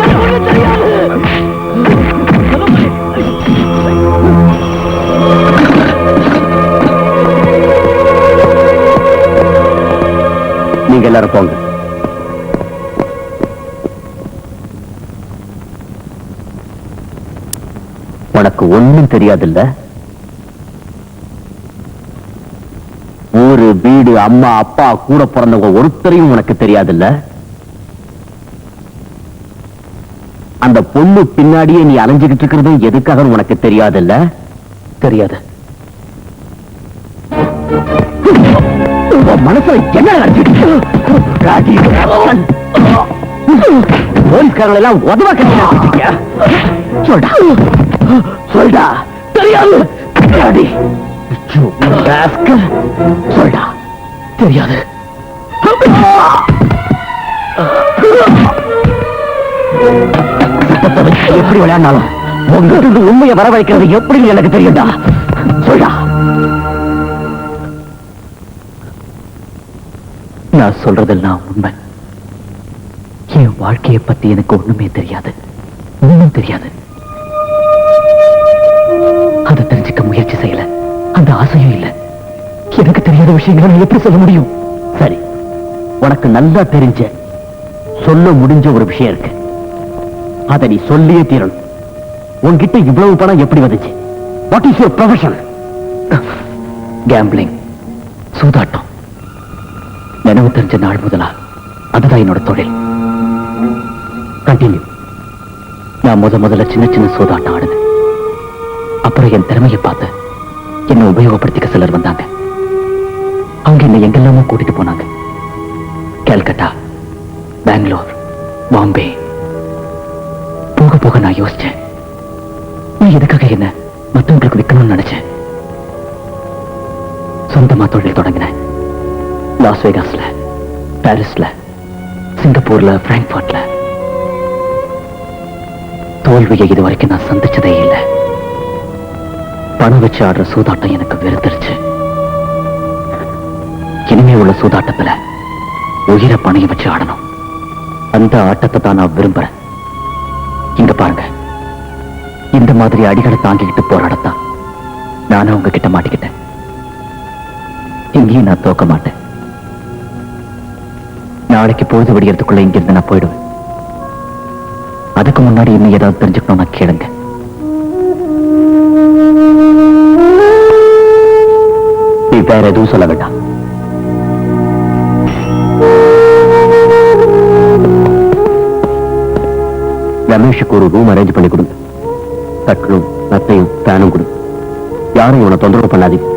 [SPEAKER 1] எனக்கு தெரியாது.
[SPEAKER 5] நீங்க எல்லாரும் போங்க. உனக்கு ஒண்ணும் தெரியாதுல்ல? ஊரு வீடு அம்மா அப்பா கூட பிறந்தவங்க ஒருத்தரையும் உனக்கு தெரியாதுல்ல? அந்த பொண்ணு பின்னாடியே நீ அலைஞ்சுகிட்டு இருக்கிறது எதுக்காக உனக்கு தெரியாதுல்ல? தெரியாது.
[SPEAKER 1] மனசுல என்ன போலீஸ்காரர்கள் எல்லாம் உதவ கட்டியா? சொல்டா சொல்டா. தெரியாது. சொல்டா தெரியாது. எப்படி விளையாடினாலும் உங்களுக்கு உண்மையை வரவழைக்கிறது எப்படி எனக்கு தெரியும்டா. சொல்டா.
[SPEAKER 5] நான் சொல்றதெல்லாம் உண்மை. என் வாழ்க்கையை பத்தி எனக்கு ஒண்ணுமே தெரியாது, ஒண்ணும் தெரியாது. அதை தெரிஞ்சுக்க முயற்சி செய்யல, அந்த ஆசையும் இல்ல. எனக்கு தெரியாத விஷயங்களை நான் எப்படி சொல்ல முடியும்? சரி, உனக்கு நல்லா தெரிஞ்ச சொல்ல முடிஞ்ச ஒரு விஷயம் இருக்கு. அதை நீ சொல்லியே தீரணும். உன்கிட்ட இவ்வளவு பணம் எப்படி வந்துச்சு? What is your profession? Gambling, சூதாட்டம். நினைவு தெரிஞ்ச நாள் முதலா அதுதான் என்னோட தொழில். கண்டினியூ. நான் முதல்ல சின்ன சின்ன சூதாட்டம் ஆடுனேன். அப்புறம் என் திறமையை பார்த்து என்னை உபயோகப்படுத்திக்க சிலர் வந்தாங்க. அவங்க என்னை எங்கெல்லாமோ கூட்டிட்டு போனாங்க. கல்கட்டா, பெங்களூர், பாம்பே. போக போக நான் யோசிச்சேன், நீ எதுக்காக என்ன மற்றவங்களுக்கு விற்கணும்னு நினைச்சேன். சொந்தமா தொழில் தொடங்கினேன். லாஸ் வேகாஸ்ல, பாரிஸ்ல, சிங்கப்பூர்ல, பிராங்க்ஃபர்ட்ல. தோல்வியை இதுவரைக்கும் நான் சந்திச்சதே இல்லை. பணம் வச்சு ஆடுற சூதாட்டம் எனக்கு வெறுத்துருச்சு. இனிமே உள்ள சூதாட்டத்துல உயிரை பணைய வச்சு ஆடணும். அந்த ஆட்டத்தை தான் நான் விரும்புறேன். இங்க பாருங்க, இந்த மாதிரி அடிகளை தாங்கிக்கிட்டு போராடத்தான் நானும் உங்க கிட்ட மாட்டிக்கிட்டேன். இங்கேயும் நான் தோக்க மாட்டேன். நாளைக்கு பொழுது விடியறதுக்குள்ள இங்கிருந்து நான் போயிடுவேன். அதுக்கு முன்னாடி இன்னும் ஏதாவது தெரிஞ்சுக்கணும்னா கேளுங்க. நீ வேற எதுவும் சொல்ல வேண்டாம். ரமேஷுக்கு ஒரு ரூம் அரேஞ்ச் பண்ணி கொடுங்க. கட்டலும் நத்தையும் ஃபேனும் கொடு. யாரும் இவனை தொந்தரவு பண்ணாதீங்க.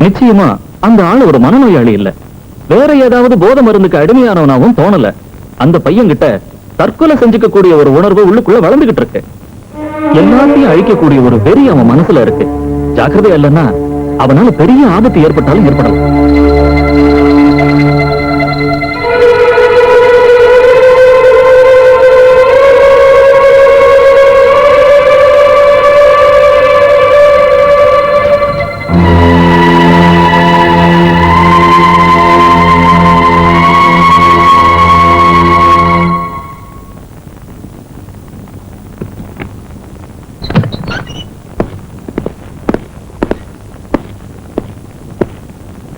[SPEAKER 3] நிச்சயமா அந்த ஆள் ஒரு மனநோயாளி இல்ல, வேற ஏதாவது போதை மருந்துக்கு அடிமையானவனாவும் தோணல. அந்த பையன்கிட்ட தற்கொலை செஞ்சுக்க கூடிய ஒரு உணர்வு உள்ளுக்குள்ள வளர்ந்துகிட்டு இருக்கு. எல்லாத்தையும் அழிக்கக்கூடிய ஒரு வெறி அவன் மனசுல இருக்கு. ஜாக்கிரதையா இல்லைன்னா அவனால பெரிய ஆபத்து ஏற்பட்டாலும் ஏற்படலாம்.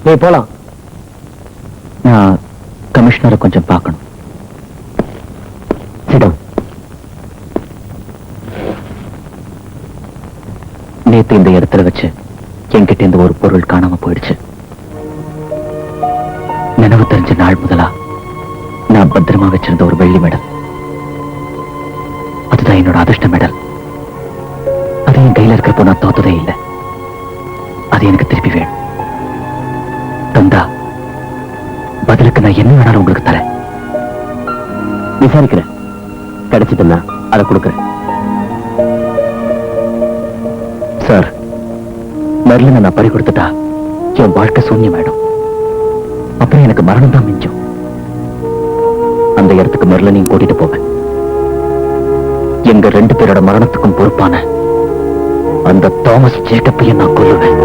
[SPEAKER 1] நீ போலாம்.
[SPEAKER 5] நான் கமிஷனரை கொஞ்சம் பார்க்கணும். சிடம், நேத்து இந்த இடத்துல வச்சு என்கிட்ட இந்த ஒரு பொருள் காணாம போயிடுச்சு. நினைவு தெரிஞ்ச நாள் முதலா நான் பத்திரமா வச்சிருந்த ஒரு வெள்ளி மெடல், அதுதான் என்னோட அதிர்ஷ்ட மெடல். அது என் கையில இருக்கிறப்போ நான் தோத்ததே இல்லை. அது எனக்கு திருப்பி வேணும். தந்தா பதிலுக்கு நான் என்ன வேணாலும் உங்களுக்கு தரேன்.
[SPEAKER 1] விசாரிக்கிறேன், கிடைச்சதுன்னா அதை கொடுக்குறேன்.
[SPEAKER 5] சார், மெர்லினை நான் பறி கொடுத்துட்டா என் வாழ்க்கை சூன்யமாயிடும். அப்புறம் எனக்கு மரணம் தான் மிஞ்சும். அந்த இடத்துக்கு மெர்லினையும் கூட்டிட்டு போவேன். எங்க 2 பேரோட மரணத்துக்கும் பொறுப்பான அந்த தாமஸ் ஜேக்கப்பையும் நான் கொல்லுவேன்.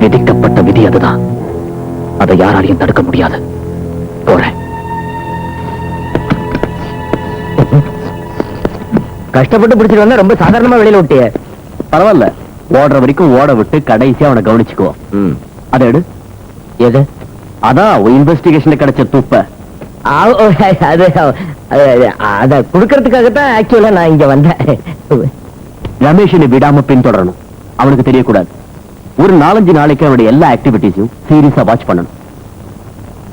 [SPEAKER 5] விதிக்கப்பட்ட விதி அதுதான். அதை யாராலையும் தடுக்க முடியாது. போறேன்.
[SPEAKER 1] கஷ்டப்பட்டு பிடிச்சிட்டு வந்தா ரொம்ப சாதாரணமா வெளியில விட்டிய. பரவாயில்ல, ஓடுற வரைக்கும் ஓட விட்டு கடைசியா அவனை கவனிச்சுக்குவோம். அதை எடு. எது? அதான் இன்வெஸ்டிகேஷன்ல கிடைச்ச துப்ப. அத குடுக்கறதுக்காகத்தான் ஆக்சுவலா நான் இங்க வந்தேன். ரமேஷனை விடாம பின்தொடரணும். அவனுக்கு தெரியக்கூடாது. ஒரு 4-5 நாளைக்கு அவனுடைய எல்லா ஆக்டிவிட்டிஸையும் சீரியஸா வாட்ச் பண்ணணும்.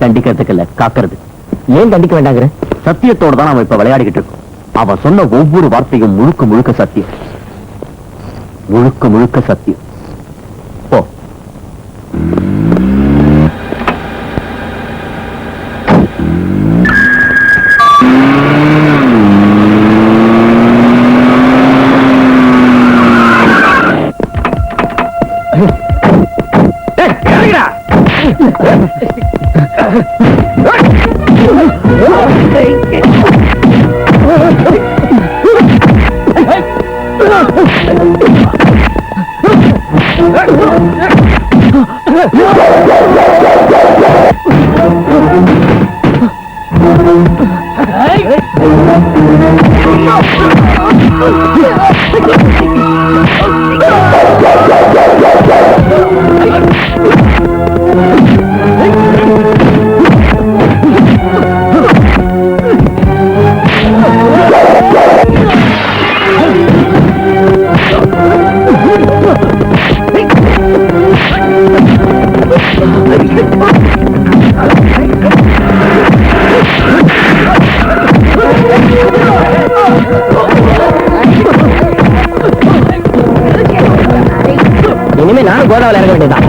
[SPEAKER 1] தண்டிக்கிறதுக்கு இல்ல, காக்கிறது. ஏன் தண்டிக்க வேண்டாங்கிற? சத்தியத்தோட தான் அவன் இப்ப விளையாடிக்கிட்டு இருக்கும். அவன் சொன்ன ஒவ்வொரு வார்த்தையும் முழுக்க முழுக்க சத்தியம். முழுக்க முழுக்க சத்தியம். போ. இனிமே நானும் கோதாவில் இறங்க வேண்டியதான்.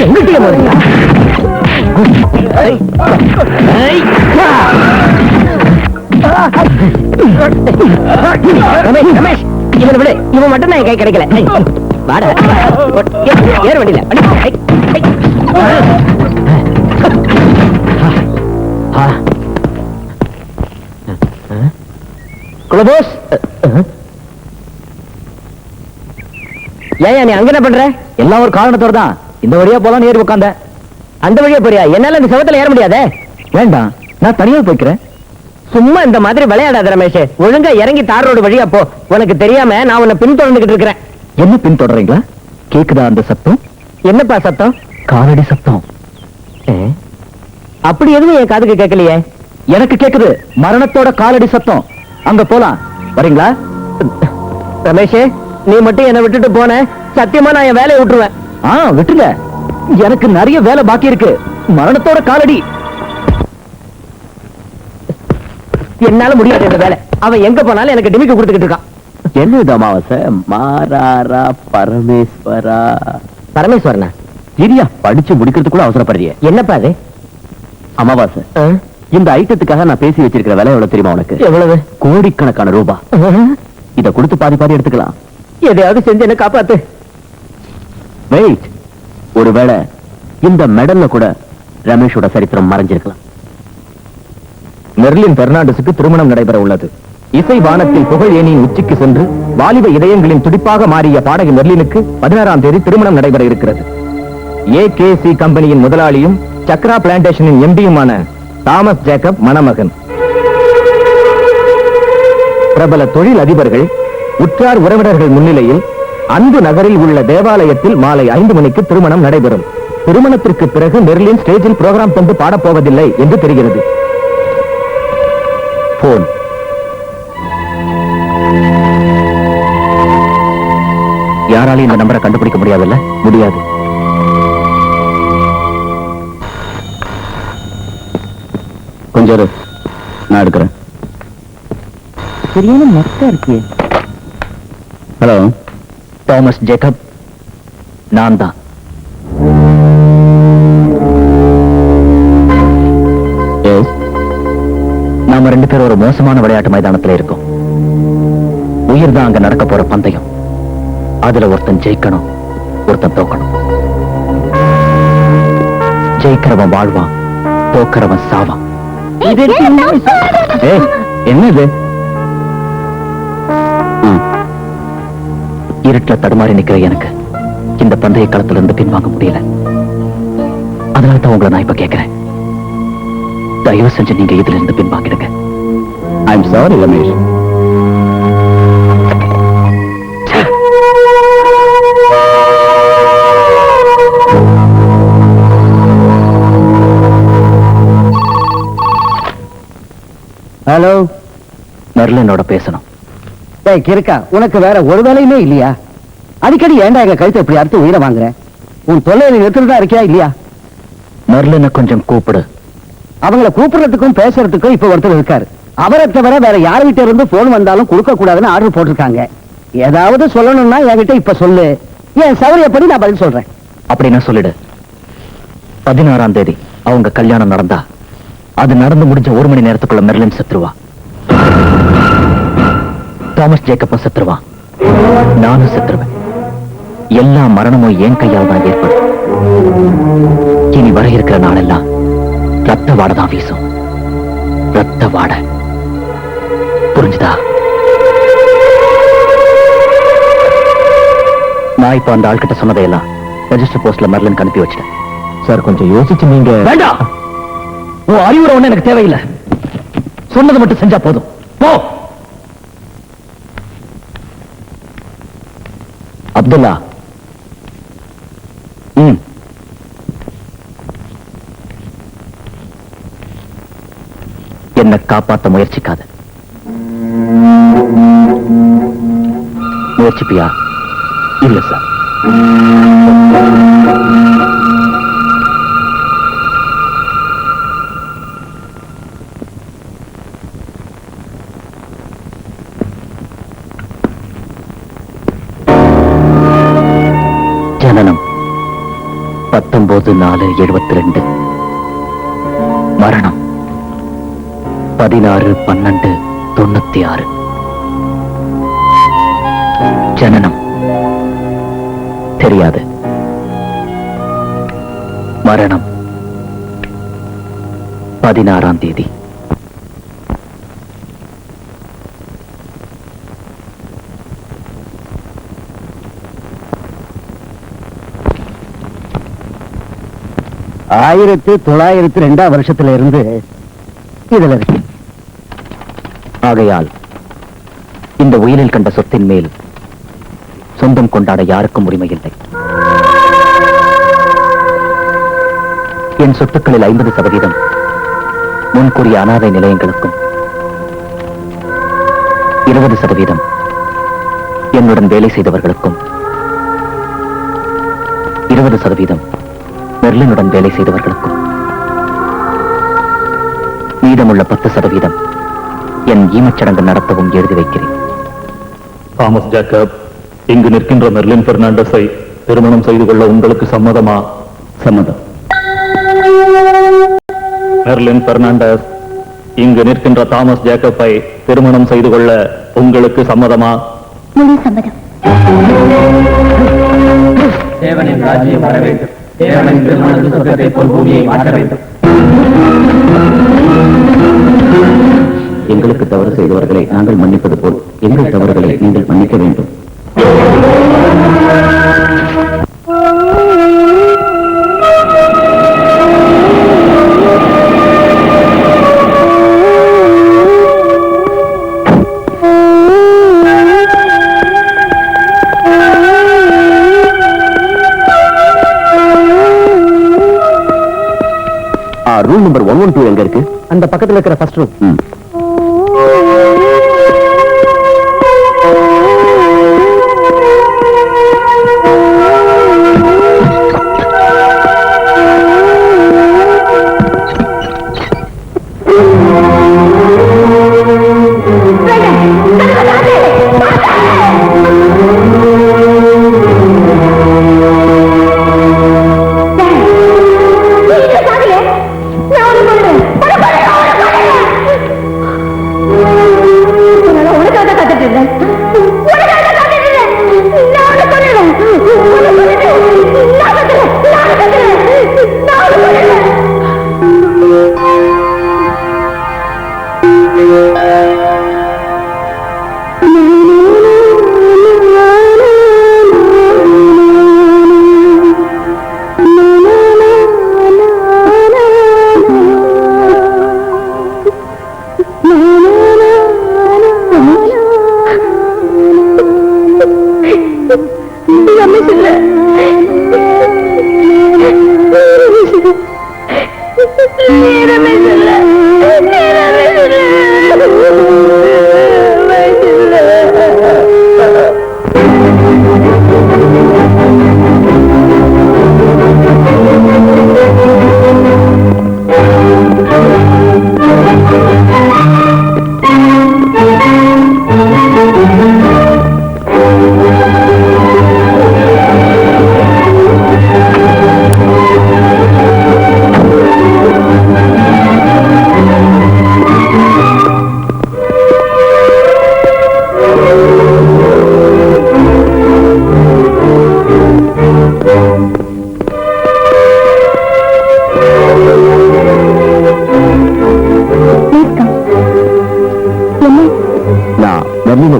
[SPEAKER 1] எங்கிட்டே போறீங்க? ரமேஷ், இவனை விடு. இவன் மட்டும் நான் கை கிடைக்கல. வாட, ஏற வண்டியில. குலபோஸ், ஏன் நீ அங்க என்ன பண்ற?
[SPEAKER 5] எல்லாம் ஒரு காரணத்தோட தான். இந்த வழியா போலாம் ஏறி உட்காந்த.
[SPEAKER 1] அந்த வழியா போறியா? என்னால இந்த செவத்துல ஏற முடியாதே.
[SPEAKER 5] வேண்டாம், நான் தனியா போய்க்கிறேன்.
[SPEAKER 1] சும்மா இந்த மாதிரி விளையாடாத ரமேஷ். ஒழுங்கா இறங்கி தார் ரோடு வழியா போ. உனக்கு தெரியாம நான் உன்னை பின்தொடர்ந்துகிட்டு இருக்கிறேன்.
[SPEAKER 5] என்ன பின்தொடர்றீங்களா? கேக்குதா அந்த சத்தம்?
[SPEAKER 1] என்னப்பா சத்தம்?
[SPEAKER 5] காலடி சத்தம்.
[SPEAKER 1] அப்படி எதுவும் என் காதுக்கு கேட்கலையே.
[SPEAKER 5] எனக்கு கேக்குது, மரணத்தோட காலடி சத்தம். அங்க போலாம், வரீங்களா?
[SPEAKER 1] ரமேஷ், நீ மட்டும் என்னை விட்டுட்டு போன, சத்தியமா நான் என் வேலையை விட்டுருவேன்.
[SPEAKER 5] விட்டுங்க, எனக்கு நிறைய வேலை பாக்கி இருக்கு. மரணத்தோட காலடி.
[SPEAKER 1] என்னால முடியாது இந்த வேலை. அவன் எங்க போனாலும் எனக்கு டிமிக்கு கொடுத்துக்கிட்டு இருக்கான்.
[SPEAKER 5] என்னது அமாவாசை? மாறாரா பரமேஸ்வரா?
[SPEAKER 1] பரமேஸ்வரனா?
[SPEAKER 5] சரியா படிச்சு முடிக்கிறதுக்குள்ள அவசரப்படுறிய.
[SPEAKER 1] என்னப்பா அது?
[SPEAKER 5] அமாவாசை, இந்த ஐட்டத்துக்காக நான் பேசி வச்சிருக்கிற விலை எவ்வளவு தெரியுமா உனக்கு?
[SPEAKER 1] எவ்வளவு?
[SPEAKER 5] கோடிக்கணக்கான ரூபா. இத கொடுத்து பாதி பாதி எடுத்துக்கலாம்.
[SPEAKER 1] எதையாவது செஞ்சு என்ன காப்பாத்து.
[SPEAKER 5] வெயிட், ஒருவேளை இந்த மெடல்ல கூட ரமேஷோட சரித்திரம் மறைஞ்சிருக்கலாம்.
[SPEAKER 3] மெர்லின் பெர்னாண்டஸுக்கு திருமணம் நடைபெற உள்ளது. இசை வானத்தில் புகழ் ஏணியின் உச்சிக்கு சென்று வாலிப இதயங்களின் துடிப்பாக மாறிய பாடகி மெர்லினுக்கு 16ஆம் தேதி திருமணம் நடைபெற இருக்கிறது. AKC கம்பெனியின் முதலாளியும் சக்ரா பிளான்டேஷனின் MD-யுமான தாமஸ் ஜேக்கப் மணமகன். பிரபல தொழில் அதிபர்கள், உற்றார் உறவினர்கள் முன்னிலையில் அன்பு நகரில் உள்ள தேவாலயத்தில் மாலை 5 மணிக்கு திருமணம் நடைபெறும். திருமணத்திற்கு பிறகு மெர்லின் ஸ்டேஜில் புரோகிராம் தந்து பாடப்போவதில்லை என்று தெரிகிறது. போன்.
[SPEAKER 5] யாராலையும் இந்த நம்பரை கண்டுபிடிக்க முடியாதுல்ல? முடியாது. கொஞ்சம் இரு, நான் எடுக்கிறேன்.
[SPEAKER 4] சரியான மொத்தம் இருக்கு.
[SPEAKER 5] ஹலோ, தாமஸ் ஜேக்கப், நான் தான். நாம 2 பேரும் ஒரு மோசமான விளையாட்டு மைதானத்துல இருக்கோம். உயிர் தான் அங்க நடக்க போற பந்தயம். அதுல ஒருத்தன் ஜெயிக்கணும், ஒருத்தன் தோக்கணும். ஜெயிக்கிறவன் வாழ்வான், தோக்கிறவன் சாவான். என்னது? இருட்டுல தடுமாறி நிக்கிற எனக்கு இந்த பந்தய களத்துல இருந்து பின்வாங்க முடியல. அதனால தான் உங்களை நான் இப்ப கேட்கிறேன், தயவு செஞ்சு நீங்க இதுல இருந்து பின்வாங்கிடுங்க. I am sorry Ramesh.
[SPEAKER 4] Hello,
[SPEAKER 5] மெர்லினோட பேசணும்.
[SPEAKER 4] இருக்கா? உனக்கு வேற ஒரு வேலையுமே இல்லையா? அடிக்கடி ஏன்டா எங்க கழுத்தை இப்படி அறுத்து உயிரை வாங்குற? உன் தொல்லை நீ நிறுத்துறதா இருக்கியா இல்லையா?
[SPEAKER 5] மெர்லினை கொஞ்சம் கூப்பிடு.
[SPEAKER 4] அவங்கள கூப்பிடுறதுக்கும் பேசுறதுக்கும் இப்ப ஒருத்தர் இருக்காரு. அவரை தவிர வேற யார் கிட்ட இருந்து போன் வந்தாலும் கொடுக்க கூடாதுன்னு ஆர்டர் போட்டிருக்காங்க. ஏதாவது சொல்லணும்னா என்கிட்ட இப்ப சொல்லு, என் சௌரியப்படி நான் பதில் சொல்றேன்.
[SPEAKER 5] அப்படின்னா சொல்லிடு. 16ஆம் தேதி அவங்க கல்யாணம் நடந்தா அது நடந்து முடிஞ்ச 1 மணி நேரத்துக்குள்ள மெர்லின் செத்துருவா. தாமஸ் ஜேக்கப்பும் செத்துருவான், நானும் செத்துருவேன். எல்லா மரணமும் என் கையால் தான் ஏற்படும். இனி வர இருக்கிற நாளெல்லாம் ரத்த வாடை தான் வீசும். ரத்த வாடை. புரிஞ்சுதா? நான் இப்ப அந்த ஆள்கிட்ட சொன்னதையெல்லாம் ரெஜிஸ்டர் போஸ்ட்ல மெர்லின் அனுப்பி வச்சிட்டேன்.
[SPEAKER 3] சார், கொஞ்சம் யோசிச்சு நீங்க.
[SPEAKER 5] வேண்டாம், உன் அறிவுரை ஒண்ணு எனக்கு தேவையில்லை. சொன்னது மட்டும் செஞ்சா போதும். போ. அப்துல்லா. என்ன காப்பாத்த முயற்சிக்காத. முயற்சிப்பியா? இல்ல சார். ஜனனம் 19/4/72. மரணம் 16/12/96. ஜனனம் தெரியாது, மரணம் 16ஆம் தேதி.
[SPEAKER 4] ஆயிரத்து 1902 வருஷத்துல இருந்து இதுல இருக்கு.
[SPEAKER 5] ஆகையால் இந்த உயிரில் கண்ட சொத்தின் மேல் சொந்தம் கொண்டாட யாருக்கும் உரிமை இல்லை. என் சொத்துக்களில் 50% முன்கூறிய அனாதை நிலையங்களுக்கும் 20% என்னுடன் வேலை செய்தவர்களுக்கும் 20% மெர்லினுடன் வேலை செய்தவர்களுக்கும் மீதமுள்ள 10% என் ஈமச்சடங்கு நடத்தவும் எழுதி வைக்கிறேன்.
[SPEAKER 3] தாமஸ் ஜேக்கப், இங்கு நிற்கின்ற மெர்லின் பெர்னாண்டஸை திருமணம் செய்து கொள்ள உங்களுக்கு சம்மதமா?
[SPEAKER 5] சம்மதம்.
[SPEAKER 3] மெர்லின் பெர்னாண்டஸ், இங்கு நிற்கின்ற தாமஸ் ஜேக்கப்பை திருமணம் செய்து கொள்ள உங்களுக்கு சம்மதமா?
[SPEAKER 2] முழு சம்மதம்.
[SPEAKER 1] தேவனின் ராஜ்யம் வர வேண்டும். தேவனின் திருமண சொர்க்கத்தை போல் பூமியை மாற்ற வேண்டும்.
[SPEAKER 5] எங்களுக்கு தவறு செய்தவர்களை நாங்கள் மன்னிப்பது போல் எங்கள் தவறுகளை நீங்கள் மன்னிக்க வேண்டும்.
[SPEAKER 1] ரூம் நம்பர் 112 எங்க இருக்கு?
[SPEAKER 4] அந்த பக்கத்துல இருக்கிற ஃபர்ஸ்ட் ரூம்.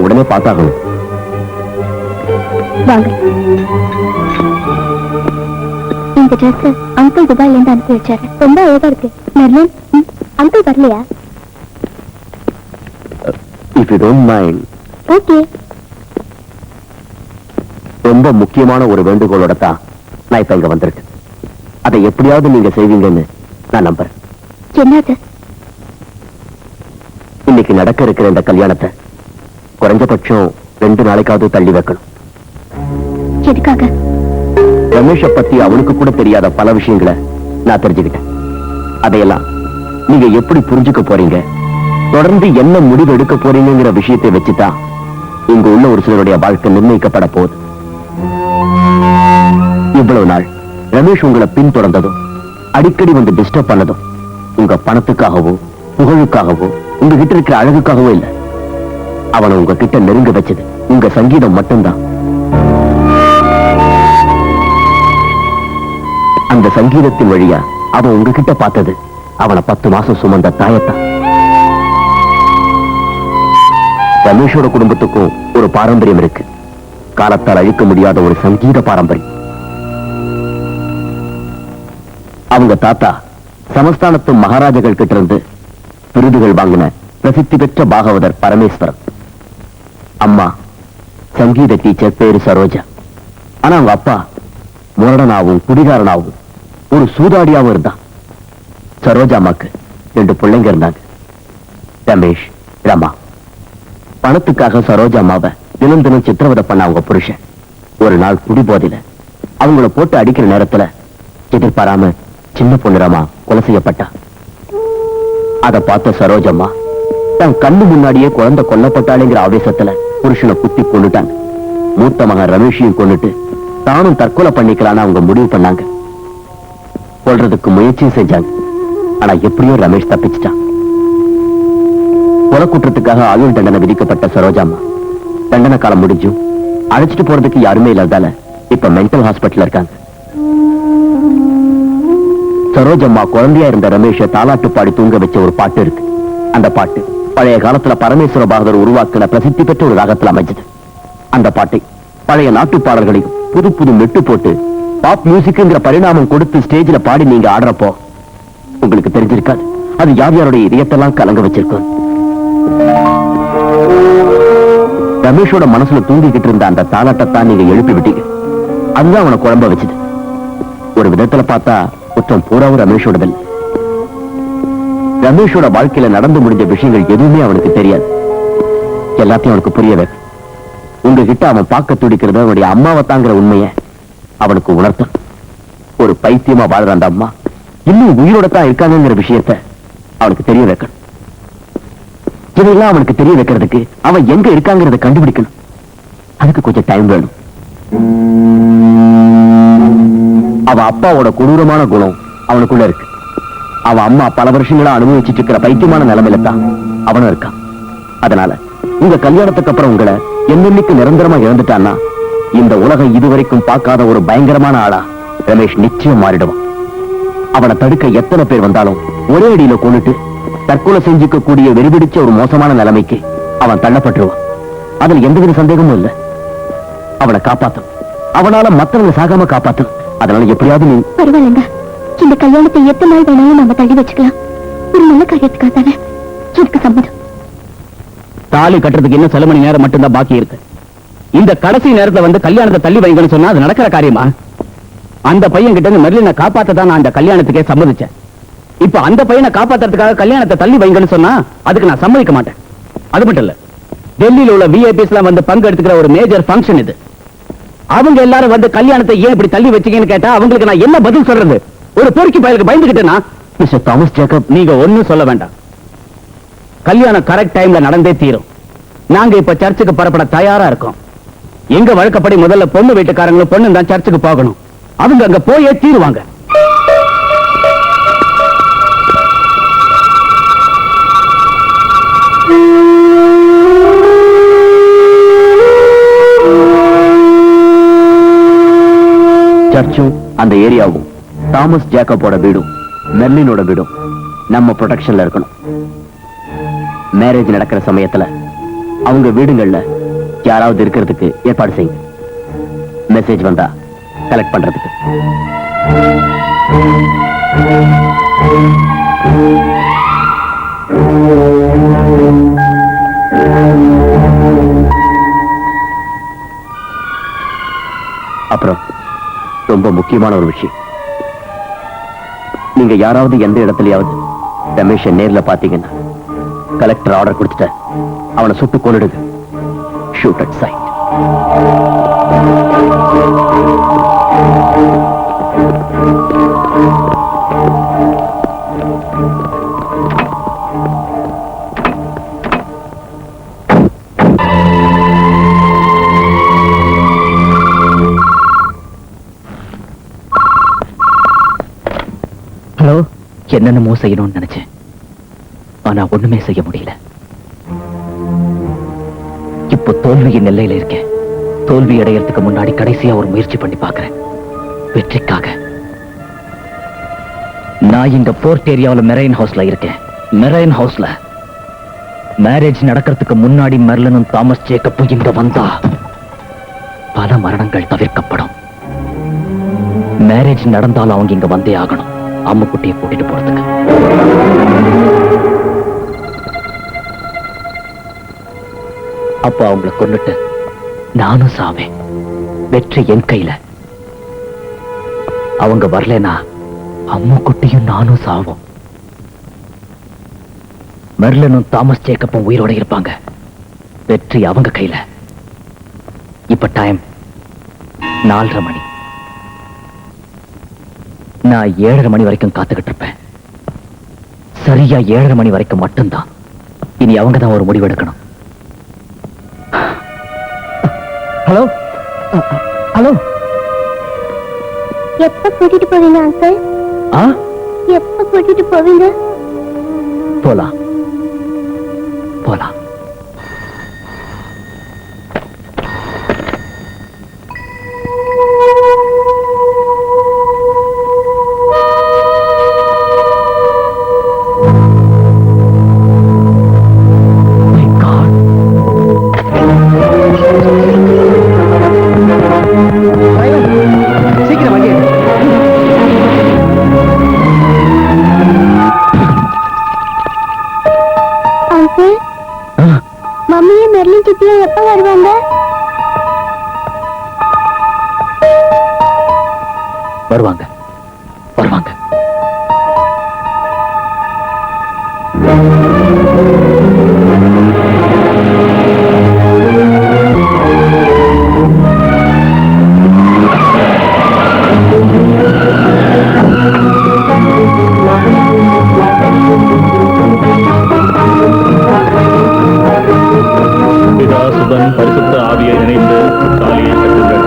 [SPEAKER 1] உடனே பார்த்தாகணும்.
[SPEAKER 2] இந்த ட்ரெஸ் அங்கிள் துபாயில இருந்து அனுப்பி வச்சாரு. ரொம்ப அழகா இருக்கு. மெர்லின், அங்கிள் வரலையா?
[SPEAKER 1] If you don't mind.
[SPEAKER 2] Okay.
[SPEAKER 1] ரொம்ப முக்கியமான ஒரு வேண்டுகோளோட தான் நான் இப்ப இங்க வந்திருக்கேன். அதை எப்படியாவது நீங்க செய்வீங்கன்னு நான் நம்புறேன்.
[SPEAKER 2] என்னது?
[SPEAKER 1] இன்னைக்கு நடக்க இருக்கிற இந்த கல்யாணத்தை குறைஞ்சபட்சம் 2 நாளைக்காவது தள்ளி வைக்கணும்.
[SPEAKER 2] எதுக்காக?
[SPEAKER 1] ரமேஷ பத்தி அவனுக்கு கூட தெரியாத பல விஷயங்களை நான் தெரிஞ்சுக்கிட்டேன். அதையெல்லாம் நீங்க எப்படி புரிஞ்சுக்க போறீங்க, தொடர்ந்து என்ன முடிவு எடுக்க போறீங்கிற விஷயத்தை வச்சுதான் இங்க உள்ள ஒரு சிலருடைய வாழ்க்கை நிர்ணயிக்கப்பட போகுது. இவ்வளவு நாள் ரமேஷ் உங்களை பின்தொடர்ந்ததும் அடிக்கடி வந்து டிஸ்டர்ப் பண்ணதும் உங்க பணத்துக்காகவோ புகழுக்காகவோ உங்ககிட்ட இருக்கிற அழகுக்காகவோ இல்ல. அவனை உங்ககிட்ட நெருங்க வச்சது உங்க சங்கீதம் மட்டும்தான். அந்த சங்கீதத்தின் வழியா அவன் உங்ககிட்ட பார்த்தது அவனை 10 மாசம் சுமந்த தாயத்தான். ரமேஷோட குடும்பத்துக்கும் ஒரு பாரம்பரியம் இருக்கு. காலத்தால் அழிக்க முடியாத ஒரு சங்கீத பாரம்பரியம். அவங்க தாத்தா சமஸ்தானத்து மகாராஜாக்கள் கிட்ட இருந்து விருதுகள் வாங்கின பிரசித்தி பெற்ற பாகவதர் பரமேஸ்வரன். அம்மா சங்கீத டீச்சர் பேரு சரோஜா. ஆனா அவங்க அப்பா முரடனாவும் குடிகாரனாவும் ஒரு சூதாடியாவும் இருந்தான். சரோஜா அம்மாக்கு 2 பிள்ளைங்க இருந்தாங்க, ரமேஷ், ரமா. பணத்துக்காக சரோஜா அம்மாவை தினம் தினம் சித்திரவதை பண்ண அவங்க புருஷன் ஒரு நாள் குடிபோதையில அவங்கள போட்டு அடிக்கிற நேரத்துல எதிர்பாராம சின்ன பொண்ணு ரமா கொலை செய்யப்பட்டா. அதை பார்த்த சரோஜம்மா தன் கண்ணு முன்னாடியே குழந்தை கொல்லப்பட்டாளுங்கிற ஆவேசத்துல புருஷனை குத்தி கொண்டுட்டாங்க. மூத்த மகன் ரமேஷையும் கொண்டுட்டு தானும் தற்கொலை பண்ணிக்கலான்னு அவங்க முடிவு பண்ணாங்க. கொல்றதுக்கு முயற்சியும் செஞ்சாங்க. ஆனா எப்படியோ ரமேஷ் தப்பிச்சிட்டான். கொலை குற்றத்துக்காக ஆயுள் தண்டனை விதிக்கப்பட்ட சரோஜாம்மா தண்டனை காலம் முடிஞ்சும் அழைச்சிட்டு போறதுக்கு யாருமே இல்லாதால இப்ப மென்டல் ஹாஸ்பிட்டல் இருக்காங்க. சரோஜம்மா குழந்தையா இருந்த ரமேஷை தாலாட்டு பாடி தூங்க வச்ச ஒரு பாட்டு இருக்கு. அந்த பாட்டு பழைய காலத்துல பரமேஸ்வர பாகதர் உருவாக்கின பிரசித்தி பெற்ற ஒரு ராகத்துல அமைஞ்சது. அந்த பாட்டை பழைய நாட்டு பாடல்களையும் புது புது மெட்டு போட்டு பாப் மியூசிக்ங்கிற பரிணாமம் கொடுத்து ஸ்டேஜ்ல பாடி நீங்க ஆடுறப்போ உங்களுக்கு தெரிஞ்சிருக்காது அது யார் யாருடைய இதயத்தெல்லாம் கலங்க வச்சிருக்கும். ரமேஷோட மனசுல தூங்கிக்கிட்டு இருந்த அந்த தாலாட்டத்தான் நீங்க எழுப்பி விட்டீங்க. அதுதான் அவனை குழம்ப வச்சது. ஒரு விதத்துல பார்த்தா குற்றம் பூராவும் ரமேஷோடதில்லை. ரமேஷோட வாழ்க்கையில நடந்து முடிஞ்ச விஷயங்கள் எதுவுமே அவனுக்கு தெரியாது. எல்லாத்தையும் அவனுக்கு புரிய வைக்க உங்ககிட்ட அவன் பார்க்க துடிக்கிறது அவனுடைய அம்மாவை தாங்கிற உண்மையை அவனுக்கு உணர்த்தும். ஒரு பைத்தியமா வாழ்ற அந்த அம்மா இன்னும் உயிரோட தான் இருக்காங்கிற விஷயத்தை அவனுக்கு தெரிய வைக்கணும். இதெல்லாம் அவனுக்கு தெரிய வைக்கிறதுக்கு அவன் எங்க இருக்காங்கிறத கண்டுபிடிக்கணும். அதுக்கு கொஞ்சம் டைம் வேணும். அவ அப்பாவோட கொடூரமான குணம் அவனுக்குள்ள இருக்கு. அவ அம்மா பல வருஷங்களா அனுபவிச்சுட்டு இருக்கிற பைத்தியமான நிலைமையில தான் அவனும் இருக்கான். அதனால உங்க கல்யாணத்துக்கு அப்புறம் உங்களை என்னென்னைக்கு நிரந்தரமா இழந்துட்டான்னா இந்த உலகம் இதுவரைக்கும் பார்க்காத ஒரு பயங்கரமான ஆளா ரமேஷ் நிச்சயம் மாறிடுவான். அவனை தடுக்க எத்தனை பேர் வந்தாலும் ஒரே அடியில கொண்டுட்டு தற்கொலை செஞ்சுக்க கூடிய வெறிபிடிச்ச ஒரு மோசமான நிலைமைக்கு அவன் தள்ளப்பட்டுருவான். அதுல எந்தவித சந்தேகமும் இல்லை. அவனை காப்பாத்தணும். அவனால மத்தவங்க சாகாம காப்பாத்தணும். அதனால எப்படியாவது நீ
[SPEAKER 2] பரவாயில்லைங்க, இந்த கல்யாணத்தை எத்தனை நாள் வேணாலும் நம்ம தள்ளி வச்சுக்கலாம். ஒரு நல்ல காரியத்துக்காக தானே. எனக்கு சம்மதம்.
[SPEAKER 1] தாலி கட்டுறதுக்கு இன்னும் சில மணி நேரம் மட்டும்தான் பாக்கி இருக்கு. இந்த கடைசி நேரத்துல வந்து கல்யாணத்தை தள்ளி வைங்கன்னு சொன்னா அது நடக்கிற காரியமா? அந்த பையன் கிட்ட இருந்து மெர்லினை காப்பாத்ததான் நான் அந்த கல்யாணத்துக்கே சம்மதிச்சேன். இப்ப அந்த பையனை காப்பாத்துறதுக்காக கல்யாணத்தை தள்ளி வைங்கன்னு சொன்னா அதுக்கு நான் சம்மதிக்க மாட்டேன். அது மட்டும் இல்ல, டெல்லியில உள்ள விஐபிஸ் எல்லாம் வந்து பங்கு எடுத்துக்கிற ஒரு மேஜர் ஃபங்க்ஷன் இது. அவங்க எல்லாரும் வந்து கல்யாணத்தை ஏன் இப்படி தள்ளி வச்சீங்கன்னு கேட்டா அவங்களுக்கு நான் என்ன பதில் சொல்றது? ஒரு பொறுக்கி பயலுக்கு பயந்துகிட்டேன்னா மிஸ்டர் தாமஸ் ஜேக்கப், நீங்க ஒண்ணும் சொல்ல வேண்டாம். கல்யாணம் கரெக்ட் டைம்ல நடந்தே தீரும். நாங்க இப்ப சர்ச்சுக்கு புறப்பட தயாரா இருக்கோம். எங்க வழக்கப்படி முதல்ல பொண்ணு வீட்டுக்காரங்களும் பொண்ணு தான் சர்ச்சுக்கு போகணும். அவங்க அங்க போயே தீருவாங்க. சர்ச்சும் அந்த ஏரியாவும் தாமஸ் ஜேக்கபோட வீடும் மெர்லினோட வீடும் நம்ம ப்ரொடெக்ஷன்ல இருக்கணும். மேரேஜ் நடக்கிற சமயத்துல அவங்க வீடுகள்ல யாராவது இருக்கிறதுக்கு ஏற்பாடு செய்யுங்க. மெசேஜ் வந்தா கலெக்ட் பண்றதுக்கு. அப்புறம் ரொம்ப முக்கியமான ஒரு விஷயம், நீங்க யாராவது எந்த இடத்துலயாவது ரமேஷை நேர்ல பாத்தீங்கன்னா கலெக்டர் ஆர்டர் கொடுத்துட்ட அவனை சுட்டு கொன்னுடுங்க. Shoot at sight.
[SPEAKER 5] ஹலோ. என்னென்னமோ செய்யணும்னு நினைச்சேன், ஆனா ஒண்ணுமே செய்ய முடியல. இப்போ தோல்வியின் எல்லையில இருக்கேன். தோல்வி அடையறதுக்கு முன்னாடி கடைசியா ஒரு முயற்சி பண்ணி பார்க்கிறேன், வெற்றிக்காக. நான் இங்க போர்ட் ஏரியாவில் மெரைன் ஹவுஸ்ல இருக்கேன். மெரைன் ஹவுஸ்ல மேரேஜ் நடக்கிறதுக்கு முன்னாடி மெர்லினும் தாமஸ் ஜேக்கப்பும் இங்க வந்தா பல மரணங்கள் தவிர்க்கப்படும். மேரேஜ் நடந்தாலும் அவங்க இங்க வந்தே ஆகணும், அம்முக்குட்டியை கூட்டிட்டு போறதுக்கு. அப்ப அவங்களை கொன்னுட்டு நானும் சாவேன். வெற்றி என் கையில. அவங்க வரலனா அம்முக்குட்டியும் நானும் சாவோம். மெர்லினும் தாமஸ் ஜேக்கப்பும் உயிரோட இருப்பாங்க. வெற்றி அவங்க கையில. இப்ப டைம் 4:30 மணி. நான் 7:30 மணி வரைக்கும் காத்துக்கிட்டு இருப்பேன். சரியா 7:30 மணி வரைக்கும் மட்டும்தான். இனி அவங்க தான் ஒரு முடிவு எடுக்கணும்.
[SPEAKER 1] ஹலோ ஹலோ,
[SPEAKER 2] எப்ப கூட்டிட்டு போவீங்க அங்கிள்? எப்ப கூட்டிட்டு போவீங்க?
[SPEAKER 5] போலாம் போலாம்.
[SPEAKER 1] சீக்கிரம் வண்டி எடு.
[SPEAKER 2] அங்கிள், மம்மியும் மெர்லின் சித்தியும் எப்ப வருவாங்க?
[SPEAKER 5] வருவாங்க வருவாங்க.
[SPEAKER 3] பிதாசுதன் பரிசுத்த ஆவியை நினைத்து தாலியை கட்டுங்கள்.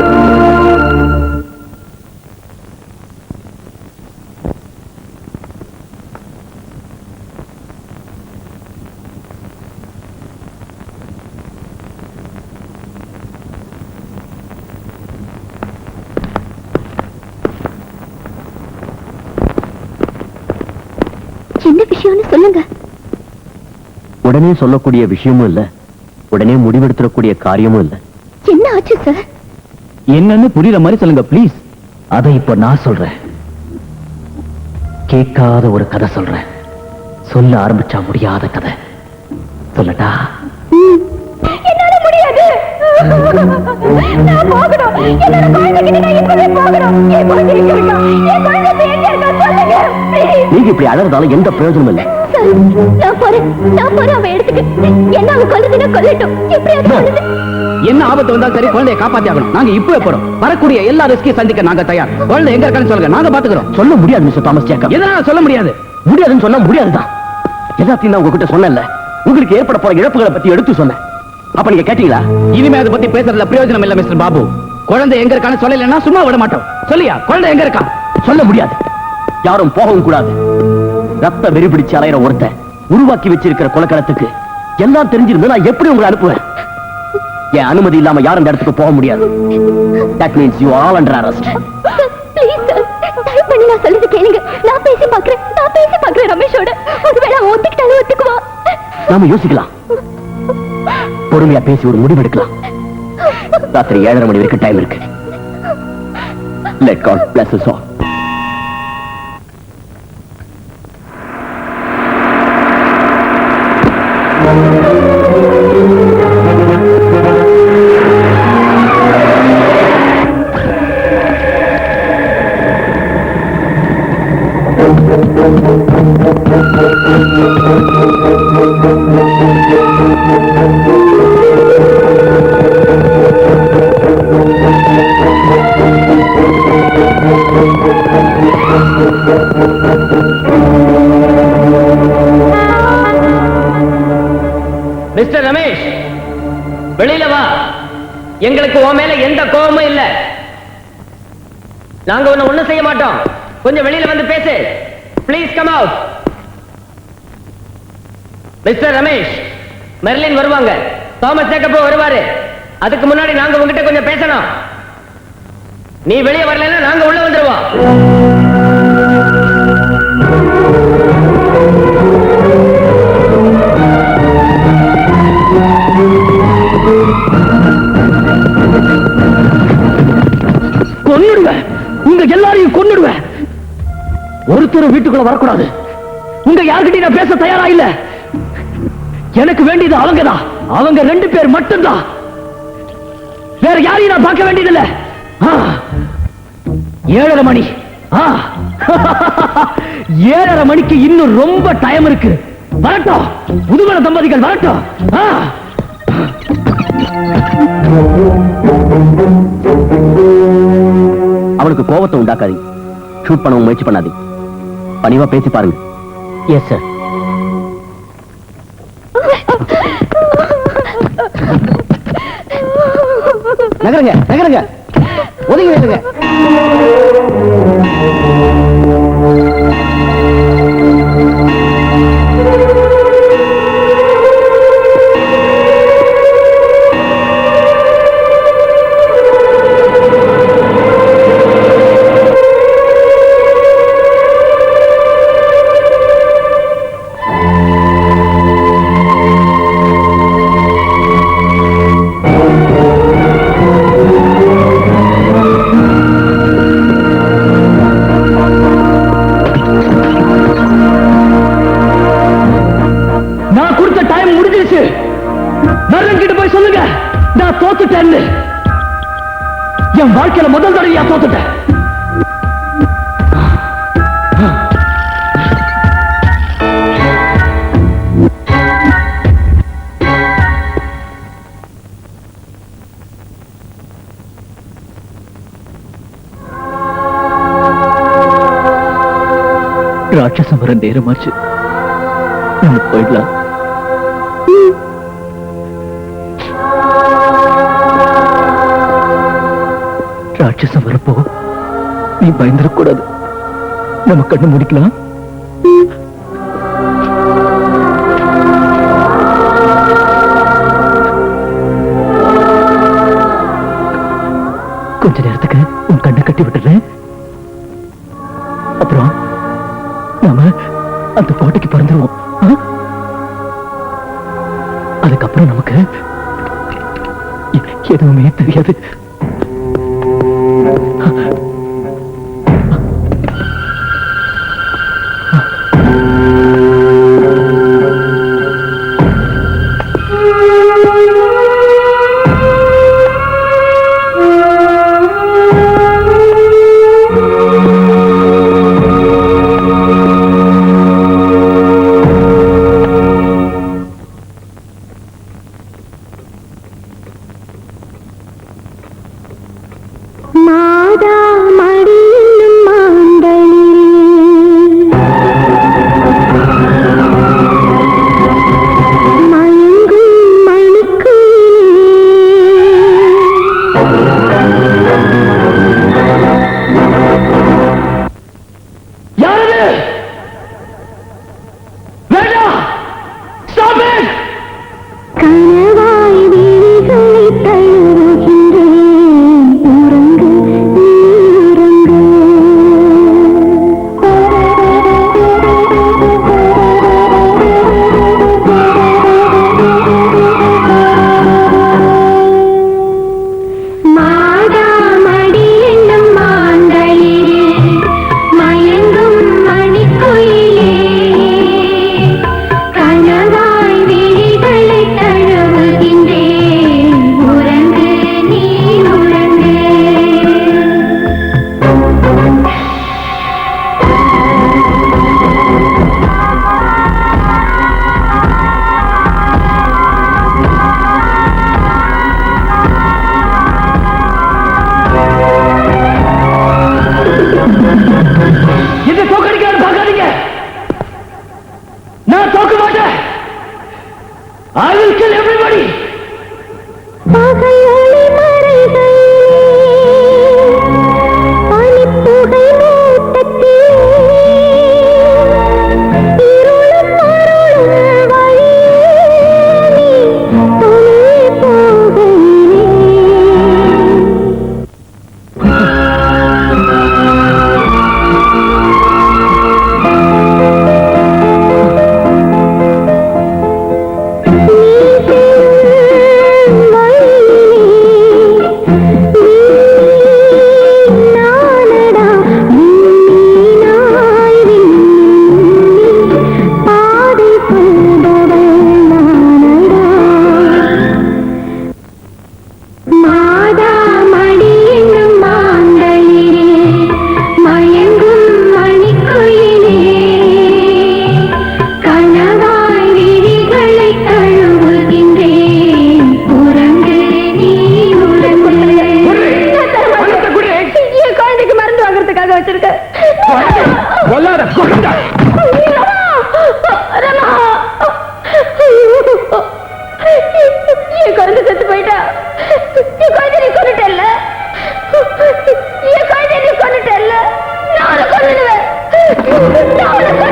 [SPEAKER 2] என்ன விஷயம்னு சொல்லுங்க.
[SPEAKER 1] உடனே சொல்லக்கூடிய விஷயமும் இல்ல, உடனே முடிவெடுத்துடக்கூடிய காரியமும் இல்ல.
[SPEAKER 2] என்ன ஆச்சு சார்?
[SPEAKER 5] என்னன்னு புரியுற மாதிரி சொல்லுங்க ப்ளீஸ். அதை இப்ப நான் சொல்றேன். கேட்காத ஒரு கதை சொல்றேன். சொல்ல ஆரம்பிச்சா முடியாத கதை. சொல்லட்டா?
[SPEAKER 2] என்னால முடியாது. நான் போகணும். என்னோட குழந்தைகிட்ட நான் இப்பவே போகணும். என் குழந்தை எங்க இருக்கா? என் குழந்தை எங்க இருக்கா? சொல்லுங்க.
[SPEAKER 1] நீங்க இப்படி அழறதால எந்த பிரயோஜனமும் இல்ல.
[SPEAKER 2] நான் போறேன் அவன் எடுத்துக்கு. என்ன அவன் கொல்லுதுன்னா கொல்லட்டும். எப்படியாவது கொல்லுது.
[SPEAKER 1] என்ன ஆபத்து வந்தாலும் சரி, குழந்தையை காப்பாத்தி ஆகணும். நாங்க இப்பவே போறோம். வரக்கூடிய எல்லா ரிஸ்கையும் சந்திக்க நாங்க தயார். குழந்தை எங்க இருக்கான்னு சொல்லுங்க, நாங்க பாத்துக்கிறோம். சொல்ல முடியாது மிஸ்டர் தாமஸ் ஜேக்கப். எதனால சொல்ல முடியாது? முடியாதுன்னு சொன்னா முடியாதுதான். எல்லாத்தையும் நான் உங்ககிட்ட சொன்னேன்ல. உங்களுக்கு ஏற்பட போற இழப்புகளை பத்தி எடுத்து சொன்னேன். அப்ப நீங்க கேட்டீங்களா? இனிமே அதை பத்தி பேசுறதுல பிரயோஜனம் இல்ல மிஸ்டர் பாபு. குழந்தை எங்க இருக்கான்னு சொல்லலைன்னா சும்மா விட மாட்டோம். சொல்லியா குழந்தை எங்க இருக்கா? சொல்ல முடியாது. யாரும் போகவும் கூடாது. ரத்த வெறி பிடிச்சு அலையிற ஒருத்தன் உருவாக்கி வச்சிருக்கிற கொலைக்களத்துக்கு எல்லாம் தெரிஞ்சிருந்து நான் எப்படி உங்களை அனுப்புவேன்? என் அனுமதி இல்லாம யாரும் இந்த இடத்துக்கு போக முடியாது. That means you are all under arrest.
[SPEAKER 2] Please sir, தயவு பண்ணி நான் சொல்றது கேளுங்க. நான் பேசி பார்க்கிறேன் ரமேஷோட. ஒருவேளை அவன் ஒத்துக்கிட்டாலும் ஒத்துக்குவா.
[SPEAKER 1] நாம யோசிக்கலாம், பொறுமையா பேசி ஒரு முடிவு எடுக்கலாம். ராத்திரி 7:30 மணி வரைக்கும் டைம் இருக்கு. Let God bless us all. Mister Ramesh, வெளியில வா. எங்களுக்கு உன் மேல எந்த கோபமும் இல்ல. நாங்க உன்னை ஒண்ணும் செய்ய மாட்டோம். கொஞ்சம் வெளியில வந்து பேசு. Please come out. Mister Ramesh, Merlin வருவாங்க, தாமஸ் ஜேக்கப் வருவாரு. அதுக்கு முன்னாடி நாங்க உங்ககிட்ட கொஞ்சம் பேசணும். நீ வெளியே வரலன்னா நாங்க உள்ள வந்துருவோம். கொன்னுடுவேன், உங்க எல்லாரையும் கொன்னுடுவேன். ஒருத்தர் வீட்டுக்குள்ள வரக்கூடாது. உங்க யார்கிட்ட நான் பேச தயாரா இல்ல. எனக்கு வேண்டியது அவங்கதான். அவங்க 2 பேர் மட்டும்தான். வேற யாரையும் நான் பார்க்க வேண்டியதில்லை. 7:30 மணி. 7:30 மணிக்கு இன்னும் ரொம்ப டைம் இருக்கு. வரட்டும், புதுமண தம்பதிகள் வரட்டும்.
[SPEAKER 5] அவளுக்கு கோபத்தை உண்டாக்காதீங்க, ஷூட் பண்ணவும் முயற்சி பண்ணாதீங்க, பணிவா பேசி பாருங்க.
[SPEAKER 1] Yes sir.
[SPEAKER 4] நகருங்க நகருங்க, ஒதுங்கி நில்லுங்க.
[SPEAKER 1] என் வாழ்க்கையில முதல் தடவையா தோத்துட்டேன்.
[SPEAKER 3] ராட்சசம் வர நேரமாச்சு, நம்ம போயிடலாம். ராட்சசம் வரப்போ நீ பயந்துடக்கூடாது, நம்ம கண்ணு முடிக்கலாம். கொஞ்ச நேரத்துக்கு உன் கண்ணை கட்டி விட்டுறேன். அப்புறம் நாம அந்த கோட்டைக்கு பறந்துருவோம். அதுக்கப்புறம் நமக்கு எதுவுமே தெரியாது.
[SPEAKER 2] மாதா வச்சிருக்க.
[SPEAKER 1] கொல்லாத, கொல்லாத.
[SPEAKER 2] ரமா, என் குழந்தை செத்து போயிட்டா. என் குழந்தை நீ கொண்டுட்டல்ல, என் குழந்தை நீ கொண்டுட்டல்ல. நான் உன்னை கொன்னுடுவேன், நான் உன்னை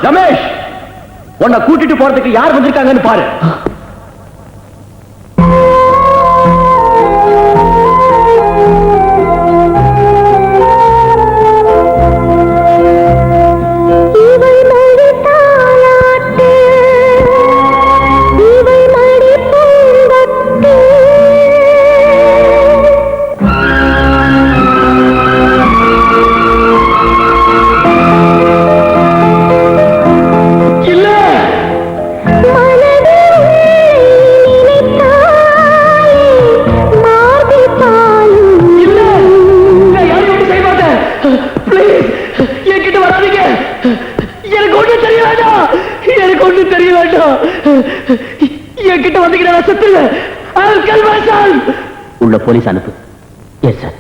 [SPEAKER 1] ரமேஷ், உன்னை கூட்டிட்டு போறதுக்கு யார் வந்திருக்காங்கன்னு பாரு. உள்ள போலீஸ் அனுப்பு. Yes sir.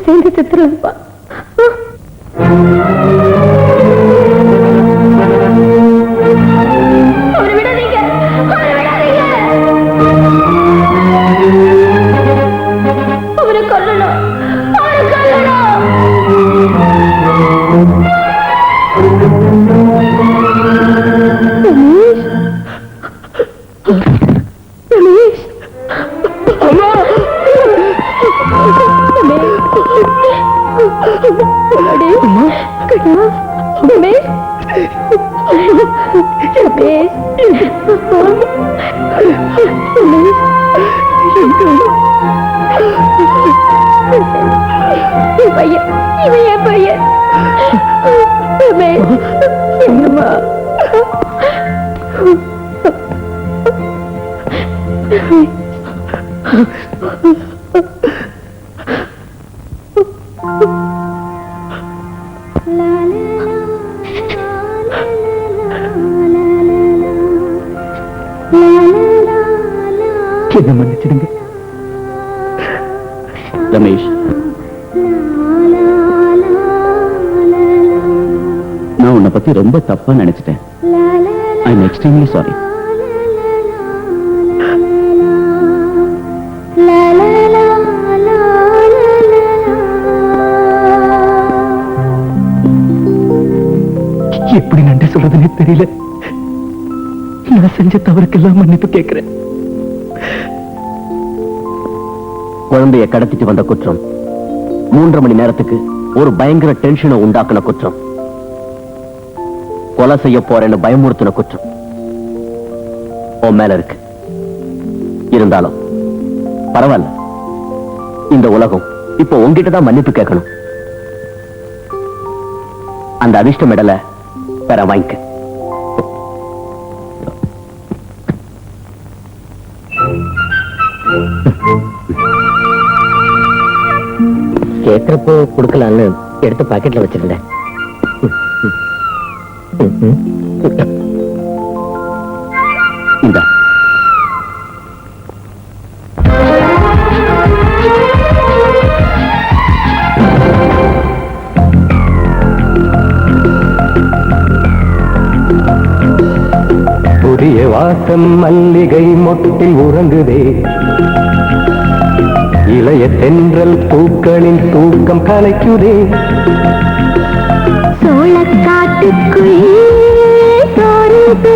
[SPEAKER 2] சேர்ந்து செத்துருப்பா. அவரை விடாதீங்க, அவரை விடாதீங்க. அவரை கொல்லணும், அவரை கொல்லணும். ரமேஷ், அம்மா, பையன், இவன் என் பையன். என்னம்மா
[SPEAKER 1] என்ன மன்னிச்சிடுங்க ரமேஷ். நான் உன்னை பத்தி ரொம்ப தப்பா நினைச்சிட்டேன். I am extremely sorry. எப்படி நன்றி சொல்றதுன்னு தெரியல. நான் செஞ்ச தவறுக்கெல்லாம் மன்னிப்பு கேட்கிறேன். குழந்தைய கடத்திட்டு வந்த குற்றம், 3.5 மணி நேரத்துக்கு ஒரு பயங்கர டென்ஷனை உண்டாக்குன குற்றம், கொலை செய்ய போறேன்னு பயமுறுத்தின குற்றம் உன் மேல இருக்கு. இருந்தாலும் பரவாயில்ல, இந்த உலகம் இப்போ உங்ககிட்ட தான் மன்னிப்பு கேட்கணும். அந்த அதிர்ஷ்ட மெடலை பெற வாங்கிக்க. கேட்கிறப்போ கொடுக்கலான்னு எடுத்து பாக்கெட்ல வச்சிருந்தேன்.
[SPEAKER 4] இந்த
[SPEAKER 1] புதிய வாசம் மல்லிகை மொட்டில் உறங்குதே, இளைய தென்றல் பூக்களின் தூக்கம் கலைக்குதே.
[SPEAKER 2] சோளக்காட்டுக்குள் சோறுது